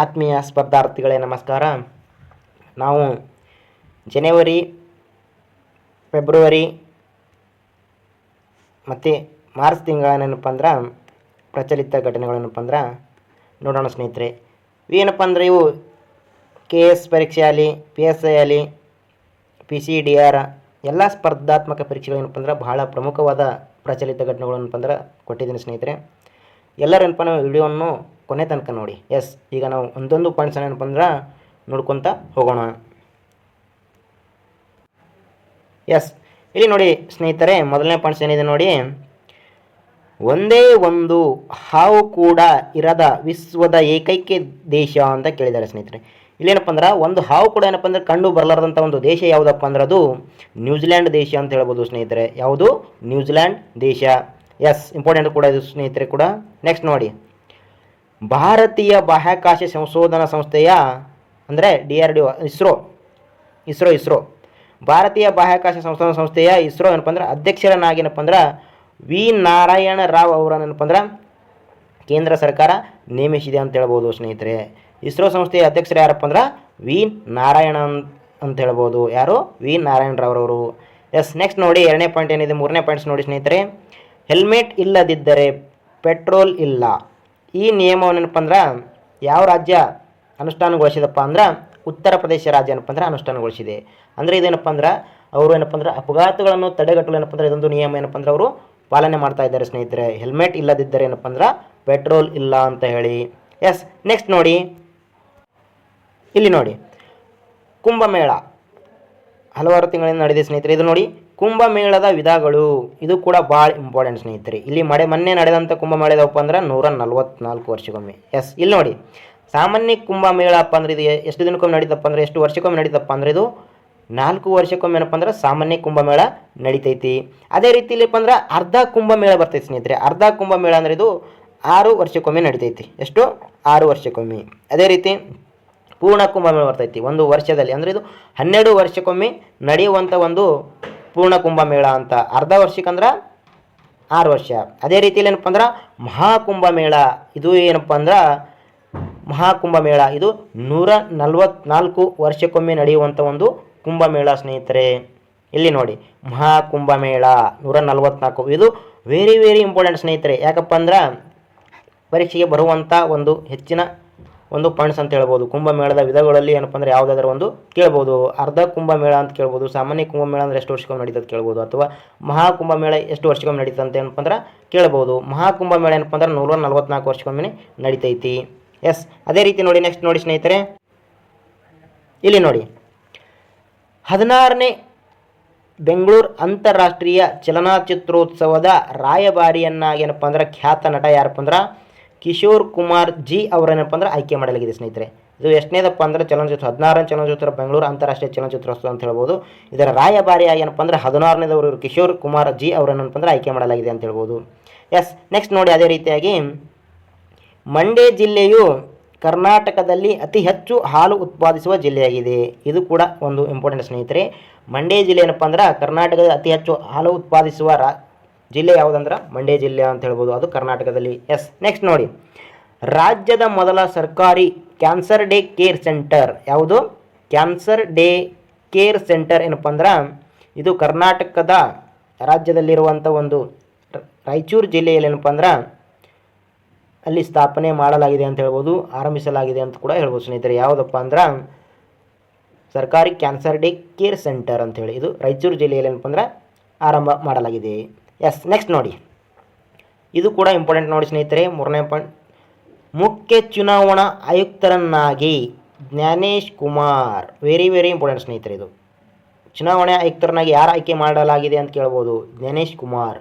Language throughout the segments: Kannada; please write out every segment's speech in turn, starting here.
ಆತ್ಮೀಯ ಸ್ಪರ್ಧಾರ್ಥಿಗಳೇ ನಮಸ್ಕಾರ. ನಾವು ಜನವರಿ, ಫೆಬ್ರವರಿ ಮತ್ತು ಮಾರ್ಚ್ ತಿಂಗಳೇನಪ್ಪ ಅಂದ್ರೆ ಪ್ರಚಲಿತ ಘಟನೆಗಳೇನಪ್ಪ ಅಂದ್ರೆ ನೋಡೋಣ ಸ್ನೇಹಿತರೆ. ಏನಪ್ಪ ಅಂದ್ರೆ ಇವು KS ಪರೀಕ್ಷೆ ಆಗಲಿ, PSI ಆಗಲಿ, PCDR ಎಲ್ಲ ಸ್ಪರ್ಧಾತ್ಮಕ ಪರೀಕ್ಷೆಗಳೇನಪ್ಪ ಅಂದ್ರೆ ಬಹಳ ಪ್ರಮುಖವಾದ ಪ್ರಚಲಿತ ಘಟನೆಗಳೇನಪ್ಪ ಅಂದ್ರೆ ಕೊಟ್ಟಿದ್ದೀನಿ ಸ್ನೇಹಿತರೆ. ಎಲ್ಲರೇನಪ್ಪ ನಾವು ವಿಡಿಯೋವನ್ನು ಕೊನೆ ತನಕ ನೋಡಿ. ಈಗ ನಾವು ಒಂದೊಂದು ಪಾಯಿಂಟ್ಸ್ ಏನಪ್ಪ ಅಂದ್ರೆ ನೋಡ್ಕೊತ ಹೋಗೋಣ. ಇಲ್ಲಿ ನೋಡಿ ಸ್ನೇಹಿತರೆ, ಮೊದಲನೇ ಪಾಯಿಂಟ್ಸ್ ಏನಿದೆ ನೋಡಿ. ಒಂದೇ ಒಂದು ಹಾವು ಕೂಡ ಇರದ ವಿಶ್ವದ ಏಕೈಕ ದೇಶ ಅಂತ ಕೇಳಿದ್ದಾರೆ ಸ್ನೇಹಿತರೆ. ಇಲ್ಲೇನಪ್ಪ ಅಂದ್ರೆ ಒಂದು ಹಾವು ಕೂಡ ಏನಪ್ಪ ಅಂದ್ರೆ ಕಂಡು ಬರಲಾರ್ದಂಥ ಒಂದು ದೇಶ ಯಾವುದಪ್ಪ ಅಂದ್ರೆ ಅದು ನ್ಯೂಜಿಲ್ಯಾಂಡ್ ದೇಶ ಅಂತ ಹೇಳ್ಬೋದು ಸ್ನೇಹಿತರೆ. ಯಾವುದು? ನ್ಯೂಜಿಲ್ಯಾಂಡ್ ದೇಶ. ಇಂಪಾರ್ಟೆಂಟ್ ಕೂಡ ಇದು ಸ್ನೇಹಿತರೆ ಕೂಡ. ನೆಕ್ಸ್ಟ್ ನೋಡಿ, ಭಾರತೀಯ ಬಾಹ್ಯಾಕಾಶ ಸಂಶೋಧನಾ ಸಂಸ್ಥೆಯ ಅಂದರೆ DRDO, ಇಸ್ರೋ ಭಾರತೀಯ ಬಾಹ್ಯಾಕಾಶ ಸಂಶೋಧನಾ ಸಂಸ್ಥೆಯ ಇಸ್ರೋ ಏನಪ್ಪ ಅಂದ್ರೆ ಅಧ್ಯಕ್ಷರನ್ನಾಗಿ ಏನಪ್ಪ ಅಂದ್ರೆ ವಿ ನಾರಾಯಣ ರಾವ್ ಅವರನ್ನೇನಪ್ಪ ಅಂದ್ರೆ ಕೇಂದ್ರ ಸರ್ಕಾರ ನೇಮಿಸಿದೆ ಅಂತ ಹೇಳ್ಬೋದು ಸ್ನೇಹಿತರೆ. ಇಸ್ರೋ ಸಂಸ್ಥೆಯ ಅಧ್ಯಕ್ಷರು ಯಾರಪ್ಪ ಅಂದ್ರೆ ವಿ ನಾರಾಯಣ ಅಂತ ಹೇಳ್ಬೋದು. ಯಾರು? ವಿ ನಾರಾಯಣ ರಾವ್ ಅವರು. ನೆಕ್ಸ್ಟ್ ನೋಡಿ, ಎರಡನೇ ಪಾಯಿಂಟ್ ಏನಿದೆ, ಮೂರನೇ ಪಾಯಿಂಟ್ಸ್ ನೋಡಿ ಸ್ನೇಹಿತರೆ. ಹೆಲ್ಮೆಟ್ ಇಲ್ಲದಿದ್ದರೆ ಪೆಟ್ರೋಲ್ ಇಲ್ಲ. ಈ ನಿಯಮವನ್ನೇನಪ್ಪ ಅಂದ್ರೆ ಯಾವ ರಾಜ್ಯ ಅನುಷ್ಠಾನಗೊಳಿಸಿದಪ್ಪ ಅಂದ್ರೆ ಉತ್ತರ ಪ್ರದೇಶ ರಾಜ್ಯ ಏನಪ್ಪ ಅಂದ್ರೆ ಅನುಷ್ಠಾನಗೊಳಿಸಿದೆ. ಅಂದರೆ ಇದೇನಪ್ಪ ಅಂದ್ರೆ ಅವರು ಏನಪ್ಪ ಅಂದ್ರೆ ಅಪಘಾತಗಳನ್ನು ತಡೆಗಟ್ಟಲು ಏನಪ್ಪ ಅಂದ್ರೆ ಇದೊಂದು ನಿಯಮ ಏನಪ್ಪ ಅಂದ್ರೆ ಅವರು ಪಾಲನೆ ಮಾಡ್ತಾ ಇದ್ದಾರೆ ಸ್ನೇಹಿತರೆ. ಹೆಲ್ಮೆಟ್ ಇಲ್ಲದಿದ್ದರೆ ಏನಪ್ಪ ಅಂದ್ರೆ ಪೆಟ್ರೋಲ್ ಇಲ್ಲ ಅಂತ ಹೇಳಿ. ನೆಕ್ಸ್ಟ್ ನೋಡಿ, ಇಲ್ಲಿ ನೋಡಿ, ಕುಂಭಮೇಳ ಹಲವಾರು ತಿಂಗಳಿಂದ ನಡೆದಿದೆ ಸ್ನೇಹಿತರೆ. ಇದು ನೋಡಿ, ಕುಂಭಮೇಳದ ವಿಧಗಳು. ಇದು ಕೂಡ ಭಾಳ ಇಂಪಾರ್ಟೆಂಟ್ ಸ್ನೇಹಿತರೆ. ಇಲ್ಲಿ ಮೊನ್ನೆ ನಡೆದಂಥ ಕುಂಭಮೇಳದಪ್ಪ ಅಂದ್ರೆ 144 ವರ್ಷಕ್ಕೊಮ್ಮೆ. ಇಲ್ಲಿ ನೋಡಿ, ಸಾಮಾನ್ಯ ಕುಂಭಮೇಳ ಅಪ್ಪ ಅಂದ್ರೆ ಇದು ಎಷ್ಟು ದಿನಕ್ಕೊಮ್ಮೆ ನಡೀತಪ್ಪ ಅಂದ್ರೆ, ಎಷ್ಟು ವರ್ಷಕ್ಕೊಮ್ಮೆ ನಡೀತಪ್ಪ ಅಂದ್ರೆ ಇದು 4 ವರ್ಷಕ್ಕೊಮ್ಮೆ ಏನಪ್ಪ ಅಂದ್ರೆ ಸಾಮಾನ್ಯ ಕುಂಭಮೇಳ ನಡೀತೈತಿ. ಅದೇ ರೀತಿ ಇಲ್ಲಪ್ಪ ಅಂದ್ರೆ ಅರ್ಧ ಕುಂಭಮೇಳ ಬರ್ತೈತಿ ಸ್ನೇಹಿತರೆ. ಅರ್ಧ ಕುಂಭಮೇಳ ಅಂದ್ರೆ ಇದು 6 ವರ್ಷಕ್ಕೊಮ್ಮೆ ನಡೀತೈತಿ. ಎಷ್ಟು? 6 ವರ್ಷಕ್ಕೊಮ್ಮೆ. ಅದೇ ರೀತಿ ಪೂರ್ಣ ಕುಂಭಮೇಳ ಬರ್ತೈತಿ ಒಂದು ವರ್ಷದಲ್ಲಿ. ಅಂದರೆ ಇದು 12 ವರ್ಷಕ್ಕೊಮ್ಮೆ ನಡೆಯುವಂಥ ಒಂದು ಪೂರ್ಣ ಕುಂಭಮೇಳ ಅಂತ. ಅರ್ಧ ವರ್ಷಕ್ಕಂದ್ರೆ 6 ವರ್ಷ. ಅದೇ ರೀತಿಯಲ್ಲಿ ಏನಪ್ಪ ಅಂದ್ರೆ ಮಹಾಕುಂಭಮೇಳ, ಇದು ಏನಪ್ಪ ಅಂದ್ರೆ ಮಹಾಕುಂಭಮೇಳ ಇದು 144 ವರ್ಷಕ್ಕೊಮ್ಮೆ ನಡೆಯುವಂಥ ಒಂದು ಕುಂಭಮೇಳ ಸ್ನೇಹಿತರೆ. ಇಲ್ಲಿ ನೋಡಿ, ಮಹಾಕುಂಭಮೇಳ 144. ಇದು ವೆರಿ ಇಂಪಾರ್ಟೆಂಟ್ ಸ್ನೇಹಿತರೆ. ಯಾಕಪ್ಪ ಅಂದ್ರೆ ಪರೀಕ್ಷೆಗೆ ಬರುವಂಥ ಒಂದು ಹೆಚ್ಚಿನ ಒಂದು ಪಾಯಿಂಟ್ಸ್ ಅಂತ ಹೇಳ್ಬೋದು. ಕುಂಭಮೇಳದ ವಿಧಗಳಲ್ಲಿ ಏನಪ್ಪ ಅಂದ್ರೆ ಯಾವುದಾದ್ರೂ ಒಂದು ಕೇಳ್ಬೋದು. ಅರ್ಧ ಕುಂಭಮೇಳ ಅಂತ ಕೇಳ್ಬೋದು. ಸಾಮಾನ್ಯ ಕುಂಭಮೇಳ ಅಂದ್ರೆ ಎಷ್ಟು ವರ್ಷಕ್ಕೊಮ್ಮೆ ನಡೀತದೆ ಕೇಳ್ಬೋದು. ಅಥವಾ ಮಹಾಕುಂಭಮೇಳ ಎಷ್ಟು ವರ್ಷಕ್ಕೊಮ್ಮೆ ನಡೀತಂತ ಏನಪ್ಪ ಅಂದ್ರೆ ಕೇಳ್ಬೋದು. ಮಹಾಕುಂಭಮೇಳ ಏನಪ್ಪ ಅಂದ್ರೆ 144 ವರ್ಷಕ್ಕೊಮ್ಮೆ ನಡೀತೈತಿ. ಅದೇ ರೀತಿ ನೋಡಿ, ನೆಕ್ಸ್ಟ್ ನೋಡಿ ಸ್ನೇಹಿತರೆ, ಇಲ್ಲಿ ನೋಡಿ, 16ನೇ ಬೆಂಗಳೂರು ಅಂತಾರಾಷ್ಟ್ರೀಯ ಚಲನಚಿತ್ರೋತ್ಸವದ ರಾಯಭಾರಿಯನ್ನಾಗಿ ಏನಪ್ಪ ಅಂದ್ರೆ ಖ್ಯಾತ ನಟ ಯಾರಪ್ಪ ಅಂದ್ರೆ ಕಿಶೋರ್ ಕುಮಾರ್ ಜಿ ಅವರೇನಪ್ಪ ಅಂದ್ರೆ ಆಯ್ಕೆ ಮಾಡಲಾಗಿದೆ ಸ್ನೇಹಿತರೆ. ಇದು ಎಷ್ಟನೇದಪ್ಪ ಅಂದ್ರೆ ಚಲನಚಿತ್ರ 16ನೇ ಚಲನಚಿತ್ರ ಬೆಂಗಳೂರು ಅಂತಾರಾಷ್ಟ್ರೀಯ ಚಲನಚಿತ್ರೋತ್ಸವ ಅಂತ ಹೇಳ್ಬೋದು. ಇದರ ರಾಯಭಾರಿಯಾಗಿ ಏನಪ್ಪ ಅಂದ್ರೆ 16ನೇದವರು ಕಿಶೋರ್ ಕುಮಾರ್ ಜಿ ಅವರನ್ನಪ್ಪ ಅಂದ್ರೆ ಆಯ್ಕೆ ಮಾಡಲಾಗಿದೆ ಅಂತ ಹೇಳ್ಬೋದು. ನೆಕ್ಸ್ಟ್ ನೋಡಿ, ಅದೇ ರೀತಿಯಾಗಿ ಮಂಡ್ಯ ಜಿಲ್ಲೆಯು ಕರ್ನಾಟಕದಲ್ಲಿ ಅತಿ ಹೆಚ್ಚು ಹಾಲು ಉತ್ಪಾದಿಸುವ ಜಿಲ್ಲೆಯಾಗಿದೆ. ಇದು ಕೂಡ ಒಂದು ಇಂಪಾರ್ಟೆಂಟ್ ಸ್ನೇಹಿತರೆ. ಮಂಡ್ಯ ಜಿಲ್ಲೆ ಏನಪ್ಪ ಅಂದ್ರೆ ಕರ್ನಾಟಕದ ಅತಿ ಹೆಚ್ಚು ಹಾಲು ಉತ್ಪಾದಿಸುವ ಜಿಲ್ಲೆ ಯಾವುದಂದ್ರೆ ಮಂಡ್ಯ ಜಿಲ್ಲೆ ಅಂತ ಹೇಳ್ಬೋದು. ಅದು ಕರ್ನಾಟಕದಲ್ಲಿ. ನೆಕ್ಸ್ಟ್ ನೋಡಿ, ರಾಜ್ಯದ ಮೊದಲ ಸರ್ಕಾರಿ ಕ್ಯಾನ್ಸರ್ ಡೇ ಕೇರ್ ಸೆಂಟರ್ ಯಾವುದು? ಕ್ಯಾನ್ಸರ್ ಡೇ ಕೇರ್ ಸೆಂಟರ್ ಏನಪ್ಪ ಅಂದ್ರೆ ಇದು ಕರ್ನಾಟಕದ ರಾಜ್ಯದಲ್ಲಿರುವಂಥ ಒಂದು ರಾಯಚೂರು ಜಿಲ್ಲೆಯಲ್ಲಿ ಏನಪ್ಪ ಅಂದ್ರೆ ಅಲ್ಲಿ ಸ್ಥಾಪನೆ ಮಾಡಲಾಗಿದೆ ಅಂತ ಹೇಳ್ಬೋದು, ಆರಂಭಿಸಲಾಗಿದೆ ಅಂತ ಕೂಡ ಹೇಳ್ಬೋದು ಸ್ನೇಹಿತರೆ. ಯಾವುದಪ್ಪ ಅಂದ್ರೆ ಸರ್ಕಾರಿ ಕ್ಯಾನ್ಸರ್ ಡೇ ಕೇರ್ ಸೆಂಟರ್ ಅಂತೇಳಿ ಇದು ರಾಯಚೂರು ಜಿಲ್ಲೆಯಲ್ಲಿ ಏನಪ್ಪ ಅಂದ್ರೆ ಆರಂಭ ಮಾಡಲಾಗಿದೆ. ನೆಕ್ಸ್ಟ್ ನೋಡಿ, ಇದು ಕೂಡ ಇಂಪಾರ್ಟೆಂಟ್ ನೋಡಿ ಸ್ನೇಹಿತರೆ. ಮೂರನೇ ಪಾಯಿಂಟ್, ಮುಖ್ಯ ಚುನಾವಣಾ ಆಯುಕ್ತರನ್ನಾಗಿ ಜ್ಞಾನೇಶ್ ಕುಮಾರ್. ವೆರಿ ಇಂಪಾರ್ಟೆಂಟ್ ಸ್ನೇಹಿತರೆ. ಇದು ಚುನಾವಣಾ ಆಯುಕ್ತರನ್ನಾಗಿ ಯಾರು ಆಯ್ಕೆ ಮಾಡಲಾಗಿದೆ ಅಂತ ಕೇಳ್ಬೋದು. ಜ್ಞಾನೇಶ್ ಕುಮಾರ್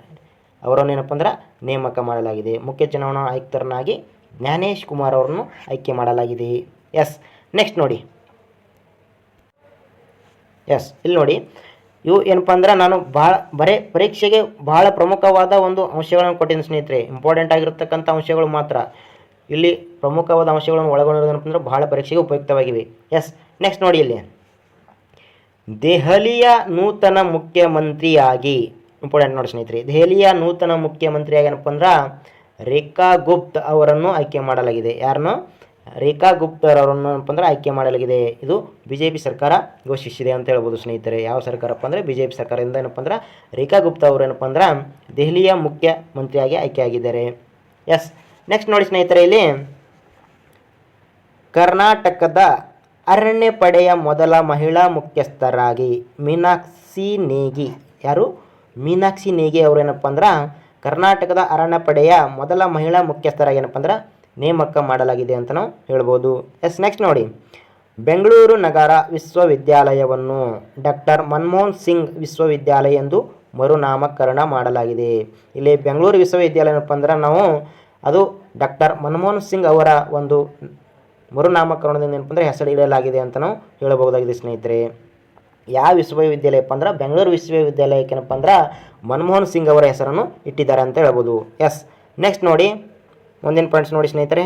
ಅವರನ್ನೇನಪ್ಪ ಅಂದ್ರೆ ನೇಮಕ ಮಾಡಲಾಗಿದೆ. ಮುಖ್ಯ ಚುನಾವಣಾ ಆಯುಕ್ತರನ್ನಾಗಿ ಜ್ಞಾನೇಶ್ ಕುಮಾರ್ ಅವರನ್ನು ಆಯ್ಕೆ ಮಾಡಲಾಗಿದೆ. ನೆಕ್ಸ್ಟ್ ನೋಡಿ, ಇಲ್ಲಿ ನೋಡಿ, ಇವು ಏನಪ್ಪ ಅಂದ್ರೆ ನಾನು ಬರೀ ಪರೀಕ್ಷೆಗೆ ಬಹಳ ಪ್ರಮುಖವಾದ ಒಂದು ಅಂಶಗಳನ್ನು ಕೊಟ್ಟಿದ್ದೀನಿ ಸ್ನೇಹಿತರೆ. ಇಂಪಾರ್ಟೆಂಟ್ ಆಗಿರತಕ್ಕಂಥ ಅಂಶಗಳು ಮಾತ್ರ ಇಲ್ಲಿ ಪ್ರಮುಖವಾದ ಅಂಶಗಳನ್ನು ಒಳಗೊಂಡಿರೋದೇನಪ್ಪ ಅಂದ್ರೆ ಬಹಳ ಪರೀಕ್ಷೆಗೆ ಉಪಯುಕ್ತವಾಗಿವೆ. ನೆಕ್ಸ್ಟ್ ನೋಡಿ, ಇಲ್ಲಿ ದೆಹಲಿಯ ನೂತನ ಮುಖ್ಯಮಂತ್ರಿಯಾಗಿ ಇಂಪಾರ್ಟೆಂಟ್ ನೋಡಿ ಸ್ನೇಹಿತರೆ. ದೆಹಲಿಯ ನೂತನ ಮುಖ್ಯಮಂತ್ರಿಯಾಗಿ ಏನಪ್ಪ ಅಂದ್ರೆ ರೇಖಾ ಗುಪ್ತಾ ಅವರನ್ನು ಆಯ್ಕೆ ಮಾಡಲಾಗಿದೆ. ಯಾರನ್ನು? ರೇಖಾ ಗುಪ್ತರ್ ಅವರನ್ನು ಏನಪ್ಪ ಅಂದ್ರೆ ಆಯ್ಕೆ ಮಾಡಲಾಗಿದೆ. ಇದು BJP ಸರ್ಕಾರ ಘೋಷಿಸಿದೆ ಅಂತ ಹೇಳ್ಬೋದು ಸ್ನೇಹಿತರೆ. ಯಾವ ಸರ್ಕಾರಪ್ಪ ಅಂದರೆ BJP ಸರ್ಕಾರದಿಂದ ಏನಪ್ಪ ಅಂದ್ರೆ ರೇಖಾ ಗುಪ್ತಾ ಅವರು ಏನಪ್ಪ ಅಂದ್ರೆ ದೆಹಲಿಯ ಮುಖ್ಯಮಂತ್ರಿಯಾಗಿ ಆಯ್ಕೆಯಾಗಿದ್ದಾರೆ. ಎಸ್, ನೆಕ್ಸ್ಟ್ ನೋಡಿ ಸ್ನೇಹಿತರೆ, ಇಲ್ಲಿ ಕರ್ನಾಟಕದ ಅರಣ್ಯ ಪಡೆಯ ಮೊದಲ ಮಹಿಳಾ ಮುಖ್ಯಸ್ಥರಾಗಿ ಮೀನಾಕ್ಷಿ ನೇಗಿ, ಯಾರು? ಮೀನಾಕ್ಷಿ ನೇಗಿ ಅವರು ಏನಪ್ಪ ಅಂದ್ರೆ ಕರ್ನಾಟಕದ ಅರಣ್ಯ ಪಡೆಯ ಮೊದಲ ಮಹಿಳಾ ಮುಖ್ಯಸ್ಥರಾಗಿ ಏನಪ್ಪ ಅಂದ್ರೆ ನೇಮಕ ಮಾಡಲಾಗಿದೆ ಅಂತ ನಾವು ಹೇಳ್ಬೋದು. ಎಸ್, ನೆಕ್ಸ್ಟ್ ನೋಡಿ, ಬೆಂಗಳೂರು ನಗರ ವಿಶ್ವವಿದ್ಯಾಲಯವನ್ನು ಡಾಕ್ಟರ್ ಮನಮೋಹನ್ ಸಿಂಗ್ ವಿಶ್ವವಿದ್ಯಾಲಯ ಎಂದು ಮರುನಾಮಕರಣ ಮಾಡಲಾಗಿದೆ. ಇಲ್ಲಿ ಬೆಂಗಳೂರು ವಿಶ್ವವಿದ್ಯಾಲಯ ಏನಪ್ಪ ಅಂದ್ರೆ ನಾವು ಅದು ಡಾಕ್ಟರ್ ಮನಮೋಹನ್ ಸಿಂಗ್ ಅವರ ಒಂದು ಮರುನಾಮಕರಣದಿಂದ ಏನಪ್ಪ ಅಂದರೆ ಹೆಸರಿಡಲಾಗಿದೆ ಅಂತ ನಾವು ಹೇಳಬಹುದಾಗಿದೆ ಸ್ನೇಹಿತರೆ. ಯಾವ ವಿಶ್ವವಿದ್ಯಾಲಯಪ್ಪ ಅಂದ್ರೆ ಬೆಂಗಳೂರು ವಿಶ್ವವಿದ್ಯಾಲಯಕ್ಕೆ ಏನಪ್ಪ ಅಂದ್ರೆ ಮನಮೋಹನ್ ಸಿಂಗ್ ಅವರ ಹೆಸರನ್ನು ಇಟ್ಟಿದ್ದಾರೆ ಅಂತ ಹೇಳ್ಬೋದು. ಎಸ್, ನೆಕ್ಸ್ಟ್ ನೋಡಿ, ಮುಂದಿನ ಪಾಯಿಂಟ್ಸ್ ನೋಡಿ ಸ್ನೇಹಿತರೆ,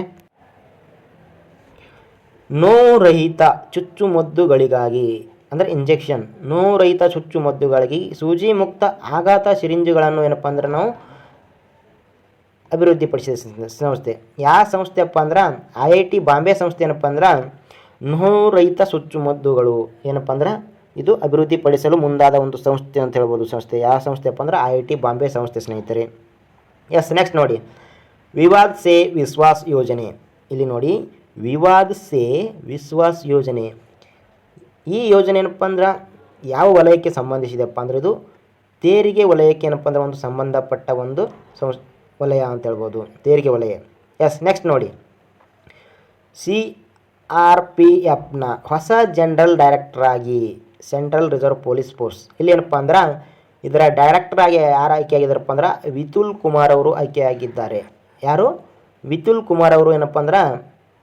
ನೋವುರಹಿತ ಚುಚ್ಚುಮದ್ದುಗಳಿಗಾಗಿ ಅಂದರೆ ಇಂಜೆಕ್ಷನ್, ನೋವುರಹಿತ ಚುಚ್ಚುಮದ್ದುಗಳಿಗೆ ಸೂಜಿ ಮುಕ್ತ ಆಘಾತ ಸಿರಿಂಜುಗಳನ್ನು ಏನಪ್ಪ ಅಂದ್ರೆ ನಾವು ಅಭಿವೃದ್ಧಿಪಡಿಸಿದ ಸಂಸ್ಥೆ. ಯಾವ ಸಂಸ್ಥೆಯಪ್ಪ ಅಂದ್ರೆ IIT ಬಾಂಬೆ ಸಂಸ್ಥೆ ಏನಪ್ಪ ಅಂದ್ರೆ ನೋವುರಹಿತ ಚುಚ್ಚುಮದ್ದುಗಳು ಏನಪ್ಪ ಅಂದ್ರೆ ಇದು ಅಭಿವೃದ್ಧಿಪಡಿಸಲು ಮುಂದಾದ ಒಂದು ಸಂಸ್ಥೆ ಅಂತ ಹೇಳ್ಬೋದು. ಸಂಸ್ಥೆ ಯಾವ ಸಂಸ್ಥೆಯಪ್ಪ ಅಂದ್ರೆ IIT ಬಾಂಬೆ ಸಂಸ್ಥೆ ಸ್ನೇಹಿತರೆ. ಎಸ್, ನೆಕ್ಸ್ಟ್ ನೋಡಿ, ವಿವಾದ್ ಸೇ ವಿಶ್ವಾಸ್ ಯೋಜನೆ. ಇಲ್ಲಿ ನೋಡಿ, ವಿವಾದ್ ಸೇ ವಿಶ್ವಾಸ್ ಯೋಜನೆ. ಈ ಯೋಜನೆ ಏನಪ್ಪ ಅಂದ್ರೆ ಯಾವ ವಲಯಕ್ಕೆ ಸಂಬಂಧಿಸಿದೆಪ್ಪ ಅಂದ್ರೆ ಇದು ತೆರಿಗೆ ವಲಯಕ್ಕೆ ಏನಪ್ಪ ಅಂದ್ರೆ ಒಂದು ಸಂಬಂಧಪಟ್ಟ ಒಂದು ವಲಯ ಅಂತ ಹೇಳ್ಬೋದು, ತೆರಿಗೆ ವಲಯ. ಎಸ್, ನೆಕ್ಸ್ಟ್ ನೋಡಿ, CRPFನ ಹೊಸ ಜನರಲ್ ಡೈರೆಕ್ಟರ್ ಆಗಿ ಸೆಂಟ್ರಲ್ ರಿಸರ್ವ್ ಪೊಲೀಸ್ ಫೋರ್ಸ್, ಇಲ್ಲಿ ಏನಪ್ಪ ಅಂದ್ರೆ ಇದರ ಡೈರೆಕ್ಟರ್ ಆಗಿ ಯಾರು ಆಯ್ಕೆಯಾಗಿದ್ದಾರಪ್ಪ ಅಂದ್ರೆ ವಿತುಲ್ ಕುಮಾರ್ ಅವರು ಆಯ್ಕೆಯಾಗಿದ್ದಾರೆ. ಯಾರು? ವಿತುಲ್ ಕುಮಾರ್ ಅವರು ಏನಪ್ಪ ಅಂದ್ರೆ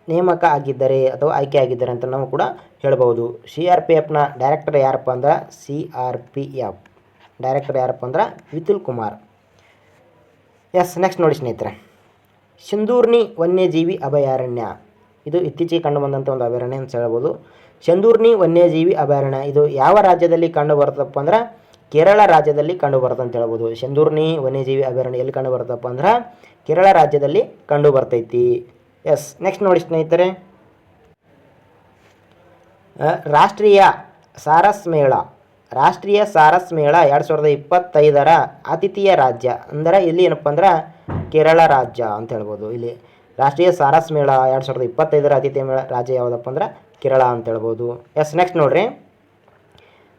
ನೇಮಕ ಆಗಿದ್ದಾರೆ ಅಥವಾ ಆಯ್ಕೆ ಆಗಿದ್ದಾರೆ ಅಂತ ನಾವು ಕೂಡ ಹೇಳ್ಬೋದು. CRPFನ ಡೈರೆಕ್ಟರ್ ಯಾರಪ್ಪ ಅಂದ್ರೆ CRPF ಡೈರೆಕ್ಟರ್ ಯಾರಪ್ಪ ಅಂದ್ರೆ ವಿತುಲ್ ಕುಮಾರ್. ಎಸ್, ನೆಕ್ಸ್ಟ್ ನೋಡಿ ಸ್ನೇಹಿತರೆ, ಶಂದೂರ್ನಿ ವನ್ಯಜೀವಿ ಅಭಯಾರಣ್ಯ. ಇದು ಇತ್ತೀಚೆಗೆ ಕಂಡು ಬಂದಂಥ ಒಂದು ಅಭಯಾರಣ್ಯ ಅಂತ ಹೇಳ್ಬೋದು. ಶಂದೂರ್ನಿ ವನ್ಯಜೀವಿ ಅಭಯಾರಣ್ಯ ಇದು ಯಾವ ರಾಜ್ಯದಲ್ಲಿ ಕಂಡು ಬರ್ತಪ್ಪ ಅಂದ್ರೆ ಕೇರಳ ರಾಜ್ಯದಲ್ಲಿ ಕಂಡು ಬರುತ್ತೆ ಅಂತ ಹೇಳ್ಬೋದು. ಶಂದೂರ್ನಿ ವನ್ಯಜೀವಿ ಅಭಯಾರಣ್ಯ ಎಲ್ಲಿ ಕಂಡು ಬರ್ತಪ್ಪ ಅಂದ್ರೆ ಕೇರಳ ರಾಜ್ಯದಲ್ಲಿ ಕಂಡು ಬರ್ತೈತಿ. ಎಸ್, ನೆಕ್ಸ್ಟ್ ನೋಡಿ ಸ್ನೇಹಿತರೆ, ರಾಷ್ಟ್ರೀಯ ಸಾರಸ್ ಮೇಳ 2025ರ ಆತಿಥೇಯ ರಾಜ್ಯ ಅಂದರೆ ಇಲ್ಲಿ ಏನಪ್ಪ ಅಂದ್ರೆ ಕೇರಳ ರಾಜ್ಯ ಅಂತ ಹೇಳ್ಬೋದು. ಇಲ್ಲಿ ರಾಷ್ಟ್ರೀಯ ಸಾರಸ್ ಮೇಳ 2025ರ ಆತಿಥೇಯ ಮೇಳ ರಾಜ್ಯ ಯಾವುದಪ್ಪ ಅಂದ್ರೆ ಕೇರಳ ಅಂತ ಹೇಳ್ಬೋದು. ಎಸ್, ನೆಕ್ಸ್ಟ್ ನೋಡ್ರಿ,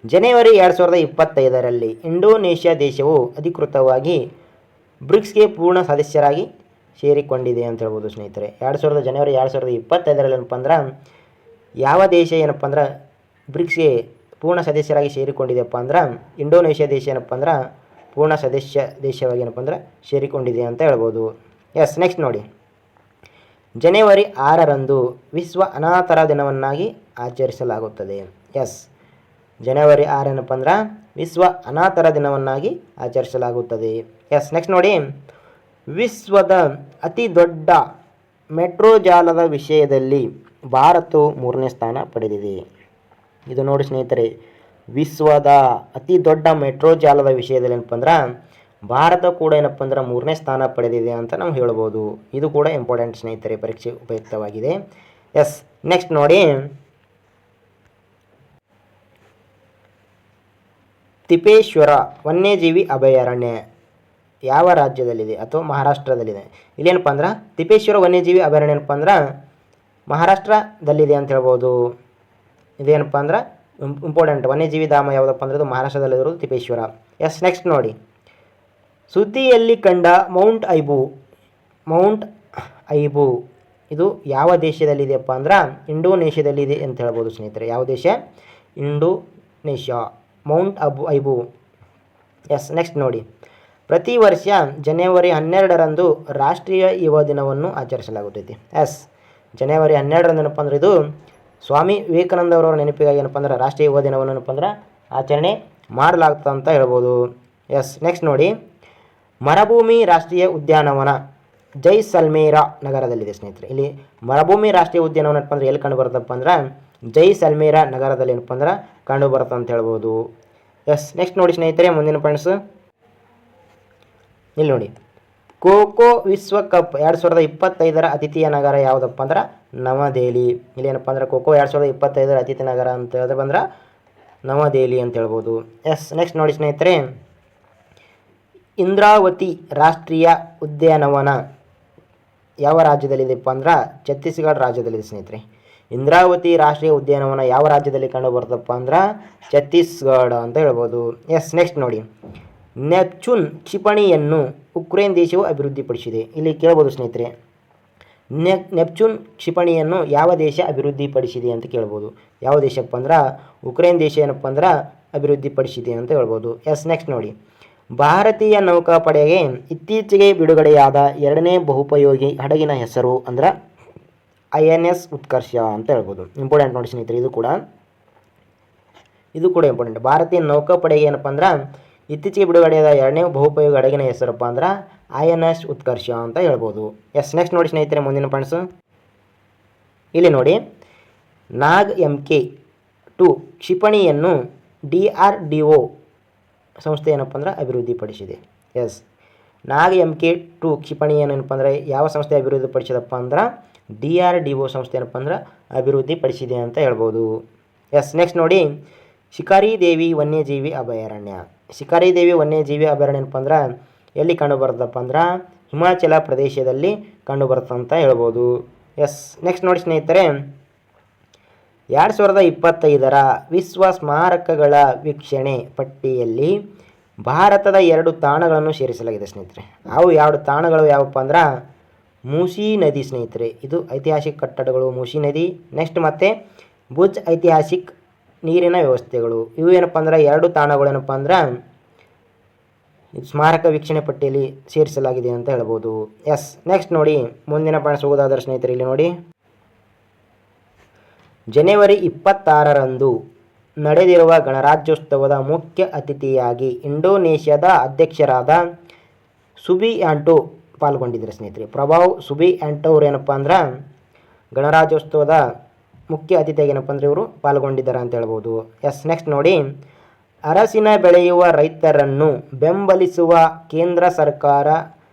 ಜನವರಿ 2025ರಲ್ಲಿ ಇಂಡೋನೇಷ್ಯಾ ದೇಶವು ಅಧಿಕೃತವಾಗಿ ಬ್ರಿಕ್ಸ್ಗೆ ಪೂರ್ಣ ಸದಸ್ಯರಾಗಿ ಸೇರಿಕೊಂಡಿದೆ ಅಂತ ಹೇಳ್ಬೋದು ಸ್ನೇಹಿತರೆ. ಜನವರಿ 2025ರಲ್ಲಿ ಏನಪ್ಪ ಅಂದ್ರೆ ಯಾವ ದೇಶ ಏನಪ್ಪ ಅಂದ್ರೆ ಬ್ರಿಕ್ಸ್ಗೆ ಪೂರ್ಣ ಸದಸ್ಯರಾಗಿ ಸೇರಿಕೊಂಡಿದೆಯಪ್ಪ ಅಂದ್ರೆ ಇಂಡೋನೇಷ್ಯಾ ದೇಶ ಏನಪ್ಪ ಅಂದ್ರೆ ಪೂರ್ಣ ಸದಸ್ಯ ದೇಶವಾಗಿ ಏನಪ್ಪ ಅಂದ್ರೆ ಸೇರಿಕೊಂಡಿದೆ ಅಂತ ಹೇಳ್ಬೋದು. ಎಸ್, ನೆಕ್ಸ್ಟ್ ನೋಡಿ, ಜನವರಿ 6ರಂದು ವಿಶ್ವ ಅನಾಥರ ದಿನವನ್ನಾಗಿ ಆಚರಿಸಲಾಗುತ್ತದೆ. ಎಸ್, ಜನವರಿ 6 ಏನಪ್ಪ ಅಂದ್ರೆ ವಿಶ್ವ ಅನಾಥರ ದಿನವನ್ನಾಗಿ ಆಚರಿಸಲಾಗುತ್ತದೆ. ಎಸ್, ನೆಕ್ಸ್ಟ್ ನೋಡಿ, ವಿಶ್ವದ ಅತಿ ದೊಡ್ಡ ಮೆಟ್ರೋ ಜಾಲದ ವಿಷಯದಲ್ಲಿ ಭಾರತವು 3ನೇ ಸ್ಥಾನ ಪಡೆದಿದೆ. ಇದು ನೋಡಿ ಸ್ನೇಹಿತರೆ, ವಿಶ್ವದ ಅತಿ ದೊಡ್ಡ ಮೆಟ್ರೋ ಜಾಲದ ವಿಷಯದಲ್ಲಿ ಏನಪ್ಪ ಅಂದ್ರೆ ಭಾರತ ಕೂಡ ಏನಪ್ಪ ಅಂದ್ರೆ 3ನೇ ಸ್ಥಾನ ಪಡೆದಿದೆ ಅಂತ ನಾವು ಹೇಳ್ಬೋದು. ಇದು ಕೂಡ ಇಂಪಾರ್ಟೆಂಟ್ ಸ್ನೇಹಿತರೆ, ಪರೀಕ್ಷೆ ಉಪಯುಕ್ತವಾಗಿದೆ. ಎಸ್, ನೆಕ್ಸ್ಟ್ ನೋಡಿ, ತಿಪೇಶ್ವರ ವನ್ಯಜೀವಿ ಅಭಯಾರಣ್ಯ ಯಾವ ರಾಜ್ಯದಲ್ಲಿದೆ ಅಥವಾ ಮಹಾರಾಷ್ಟ್ರದಲ್ಲಿದೆ? ಇಲ್ಲೇನಪ್ಪ ಅಂದ್ರೆ ತಿಪೇಶ್ವರ ವನ್ಯಜೀವಿ ಅಭಯಾರಣ್ಯ ಏನಪ್ಪ ಅಂದ್ರೆ ಮಹಾರಾಷ್ಟ್ರದಲ್ಲಿದೆ ಅಂತ ಹೇಳ್ಬೋದು. ಇದೇನಪ್ಪ ಅಂದ್ರೆ ಇಂಪಾರ್ಟೆಂಟ್ ವನ್ಯಜೀವಿ ಧಾಮ ಯಾವುದಪ್ಪ ಅಂದ್ರೆ ಇದು ಮಹಾರಾಷ್ಟ್ರದಲ್ಲಿರೋದು ತಿಪೇಶ್ವರ. ಎಸ್, ನೆಕ್ಸ್ಟ್ ನೋಡಿ, ಸುದ್ದಿಯಲ್ಲಿ ಕಂಡ ಮೌಂಟ್ ಐಬು ಇದು ಯಾವ ದೇಶದಲ್ಲಿದೆಯಪ್ಪ ಅಂದ್ರೆ ಇಂಡೋನೇಷ್ಯಾದಲ್ಲಿದೆ ಅಂತ ಹೇಳ್ಬೋದು ಸ್ನೇಹಿತರೆ. ಯಾವ ದೇಶ? Indonesia, mount Ibu. Yes, next ನೋಡಿ, ಪ್ರತಿ ವರ್ಷ ಜನವರಿ 12ರಂದು ರಾಷ್ಟ್ರೀಯ ಯುವ ದಿನವನ್ನು ಆಚರಿಸಲಾಗುತ್ತೈತಿ. ಎಸ್, ಜನವರಿ 12ರಂದು ಏನಪ್ಪ ಅಂದ್ರೆ ಇದು ಸ್ವಾಮಿ ವಿವೇಕಾನಂದ ಅವರವರ ನೆನಪಿಗಾಗಿ ಏನಪ್ಪ ಅಂದ್ರೆ ರಾಷ್ಟ್ರೀಯ ಯುವ ದಿನವನ್ನು ಏನಪ್ಪ ಅಂದ್ರೆ ಆಚರಣೆ ಮಾಡಲಾಗ್ತದೆ ಅಂತ ಹೇಳ್ಬೋದು. ಎಸ್, ನೆಕ್ಸ್ಟ್ ನೋಡಿ, ಮರುಭೂಮಿ ರಾಷ್ಟ್ರೀಯ ಉದ್ಯಾನವನ ಜೈಸಲ್ಮೇರ ನಗರದಲ್ಲಿದೆ ಸ್ನೇಹಿತರೆ. ಇಲ್ಲಿ ಮರುಭೂಮಿ ರಾಷ್ಟ್ರೀಯ ಉದ್ಯಾನವನ ಏನಪ್ಪ ಅಂದ್ರೆ ಎಲ್ಲಿ ಕಂಡು ಬರುತ್ತಪ್ಪ ಅಂದ್ರೆ ಜೈಸಲ್ಮೇರ ನಗರದಲ್ಲಿ ಏನಪ್ಪ ಅಂದ್ರೆ ಕಂಡು ಬರುತ್ತೆ ಅಂತ ಹೇಳ್ಬೋದು. ಎಸ್, ನೆಕ್ಸ್ಟ್ ನೋಡಿ ಸ್ನೇಹಿತರೆ, ಮುಂದಿನ ಪಾಯಿಂಟ್ಸ್ ಇಲ್ಲಿ ನೋಡಿ, ಖೋಖೋ ವಿಶ್ವಕಪ್ 2025 ಅತಿಥಿಯ ನಗರ ಯಾವುದಪ್ಪ ಅಂದ್ರೆ ನವದೆಹಲಿ. ಇಲ್ಲಿ ಏನಪ್ಪ ಅಂದ್ರೆ ಖೋಖೋ 2025 ಅತಿಥಿ ನಗರ ಅಂತ ಹೇಳಿದ್ರೆ ಬಂದ್ರೆ ನವದೆಹಲಿ ಅಂತ ಹೇಳ್ಬೋದು. ನೆಕ್ಸ್ಟ್ ನೋಡಿ ಸ್ನೇಹಿತರೆ, ಇಂದ್ರಾವತಿ ರಾಷ್ಟ್ರೀಯ ಉದ್ಯಾನವನ ಯಾವ ರಾಜ್ಯದಲ್ಲಿದೆಪ್ಪ ಅಂದ್ರೆ ಛತ್ತೀಸ್ಗಢ ರಾಜ್ಯದಲ್ಲಿದೆ ಸ್ನೇಹಿತರೆ. ಇಂದ್ರಾವತಿ ರಾಷ್ಟ್ರೀಯ ಉದ್ಯಾನವನ ಯಾವ ರಾಜ್ಯದಲ್ಲಿ ಕಂಡು ಬರ್ತಪ್ಪ ಅಂದ್ರೆ ಛತ್ತೀಸ್ಗಢ ಅಂತ ಹೇಳ್ಬೋದು. ನೆಕ್ಸ್ಟ್ ನೋಡಿ, ನೆಪ್ಚೂನ್ ಕ್ಷಿಪಣಿಯನ್ನು ಉಕ್ರೇನ್ ದೇಶವು ಅಭಿವೃದ್ಧಿಪಡಿಸಿದೆ. ಇಲ್ಲಿ ಕೇಳ್ಬೋದು ಸ್ನೇಹಿತರೆ, ನೆಪ್ಚೂನ್ ಕ್ಷಿಪಣಿಯನ್ನು ಯಾವ ದೇಶ ಅಭಿವೃದ್ಧಿಪಡಿಸಿದೆ ಅಂತ ಕೇಳ್ಬೋದು. ಯಾವ ದೇಶಪ್ಪ ಅಂದ್ರೆ ಉಕ್ರೇನ್ ದೇಶ ಏನಪ್ಪ ಅಂದ್ರೆ ಅಭಿವೃದ್ಧಿಪಡಿಸಿದೆ ಅಂತ ಹೇಳ್ಬೋದು. ನೆಕ್ಸ್ಟ್ ನೋಡಿ, ಭಾರತೀಯ ನೌಕಾಪಡೆಗೆ ಇತ್ತೀಚೆಗೆ ಬಿಡುಗಡೆಯಾದ 2ನೇ ಬಹುಪಯೋಗಿ ಹಡಗಿನ ಹೆಸರು ಅಂದ್ರೆ INS ಉತ್ಕರ್ಷ ಅಂತ ಹೇಳ್ಬೋದು. ಇಂಪಾರ್ಟೆಂಟ್ ನೋಡಿ ಸ್ನೇಹಿತರೆ, ಇದು ಕೂಡ ಇಂಪಾರ್ಟೆಂಟ್. ಭಾರತೀಯ ನೌಕಾಪಡೆಗೆ ಏನಪ್ಪ ಅಂದ್ರೆ ಇತ್ತೀಚೆಗೆ ಬಿಡುಗಡೆಯಾದ 2ನೇ ಬಹುಪಯೋಗಿ ಹಡಗಿನ ಹೆಸರಪ್ಪ ಅಂದ್ರೆ INS ಉತ್ಕರ್ಷ ಅಂತ ಹೇಳ್ಬೋದು. ನೆಕ್ಸ್ಟ್ ನೋಡಿ ಸ್ನೇಹಿತರೆ, ಮುಂದಿನ ಪಾಯಿಂಟ್ಸು ಇಲ್ಲಿ ನೋಡಿ, ನಾಗ್ MK2 ಕ್ಷಿಪಣಿಯನ್ನು DRDO ಸಂಸ್ಥೆ ಏನಪ್ಪ ಅಂದ್ರೆ ಅಭಿವೃದ್ಧಿಪಡಿಸಿದೆ. ನಾಗ್ MK2 ಕ್ಷಿಪಣಿಯನ್ನು ಏನಪ್ಪ ಅಂದರೆ ಯಾವ ಸಂಸ್ಥೆ ಅಭಿವೃದ್ಧಿಪಡಿಸಿದಪ್ಪ ಅಂದ್ರೆ DRDO ಸಂಸ್ಥೆ ಏನಪ್ಪ ಅಂದ್ರೆ ಅಭಿವೃದ್ಧಿಪಡಿಸಿದೆ ಅಂತ ಹೇಳ್ಬೋದು. ನೆಕ್ಸ್ಟ್ ನೋಡಿ, ಶಿಕಾರಿದೇವಿ ವನ್ಯಜೀವಿ ಅಭಯಾರಣ್ಯ. ಶಿಕಾರಿದೇವಿ ವನ್ಯಜೀವಿ ಅಭಯಾರಣ್ಯ ಏನಪ್ಪ ಅಂದ್ರೆ ಎಲ್ಲಿ ಕಂಡು ಬರ್ತದಪ್ಪ ಅಂದ್ರೆ ಹಿಮಾಚಲ ಪ್ರದೇಶದಲ್ಲಿ ಕಂಡು ಬರುತ್ತಂತ ಹೇಳ್ಬೋದು. ನೆಕ್ಸ್ಟ್ ನೋಡಿ ಸ್ನೇಹಿತರೆ, 2025 ವಿಶ್ವ ಸ್ಮಾರಕಗಳ ವೀಕ್ಷಣೆ ಪಟ್ಟಿಯಲ್ಲಿ ಭಾರತದ 2 ತಾಣಗಳನ್ನು ಸೇರಿಸಲಾಗಿದೆ ಸ್ನೇಹಿತರೆ. ಅವು 2 ತಾಣಗಳು ಯಾವಪ್ಪ ಅಂದ್ರೆ ಮೂಸಿ ನದಿ ಸ್ನೇಹಿತರೆ, ಇದು ಐತಿಹಾಸಿಕ ಕಟ್ಟಡಗಳು ಮೂಸಿ ನದಿ. ನೆಕ್ಸ್ಟ್ ಮತ್ತು ಭುಜ್ ಐತಿಹಾಸಿಕ ನೀರಿನ ವ್ಯವಸ್ಥೆಗಳು. ಇವು ಏನಪ್ಪ ಅಂದ್ರೆ 2 ತಾಣಗಳು ಏನಪ್ಪ ಅಂದ್ರೆ ಸ್ಮಾರಕ ವೀಕ್ಷಣೆ ಪಟ್ಟಿಯಲ್ಲಿ ಸೇರಿಸಲಾಗಿದೆ ಅಂತ ಹೇಳ್ಬೋದು. ನೆಕ್ಸ್ಟ್ ನೋಡಿ, ಮುಂದಿನ ಪಾಯಿಂಟ್ಸ್ ಹೋಗೋದಾದ್ರೆ ಸ್ನೇಹಿತರೆ, ಇಲ್ಲಿ ನೋಡಿ, ಜನವರಿ 26ರಂದು ನಡೆದಿರುವ ಗಣರಾಜ್ಯೋತ್ಸವದ ಮುಖ್ಯ ಅತಿಥಿಯಾಗಿ ಇಂಡೋನೇಷ್ಯಾದ ಅಧ್ಯಕ್ಷರಾದ ಸುಬಿಯಾಂಟೋ ಪಾಲ್ಗೊಂಡಿದ್ದಾರೆ ಸ್ನೇಹಿತರೆ. ಪ್ರಭಾವ್ ಸುಬಿಯಾಂಟೋ ಅವರು ಏನಪ್ಪ ಅಂದ್ರೆ ಗಣರಾಜ್ಯೋತ್ಸವದ ಮುಖ್ಯ ಅತಿಥಿಯಾಗಿ ಏನಪ್ಪ ಅಂದರೆ ಇವರು ಪಾಲ್ಗೊಂಡಿದ್ದಾರೆ ಅಂತ ಹೇಳ್ಬೋದು. ನೆಕ್ಸ್ಟ್ ನೋಡಿ, ಅರಸಿನ ಬೆಳೆಯುವ ರೈತರನ್ನು ಬೆಂಬಲಿಸುವ ಕೇಂದ್ರ ಸರ್ಕಾರ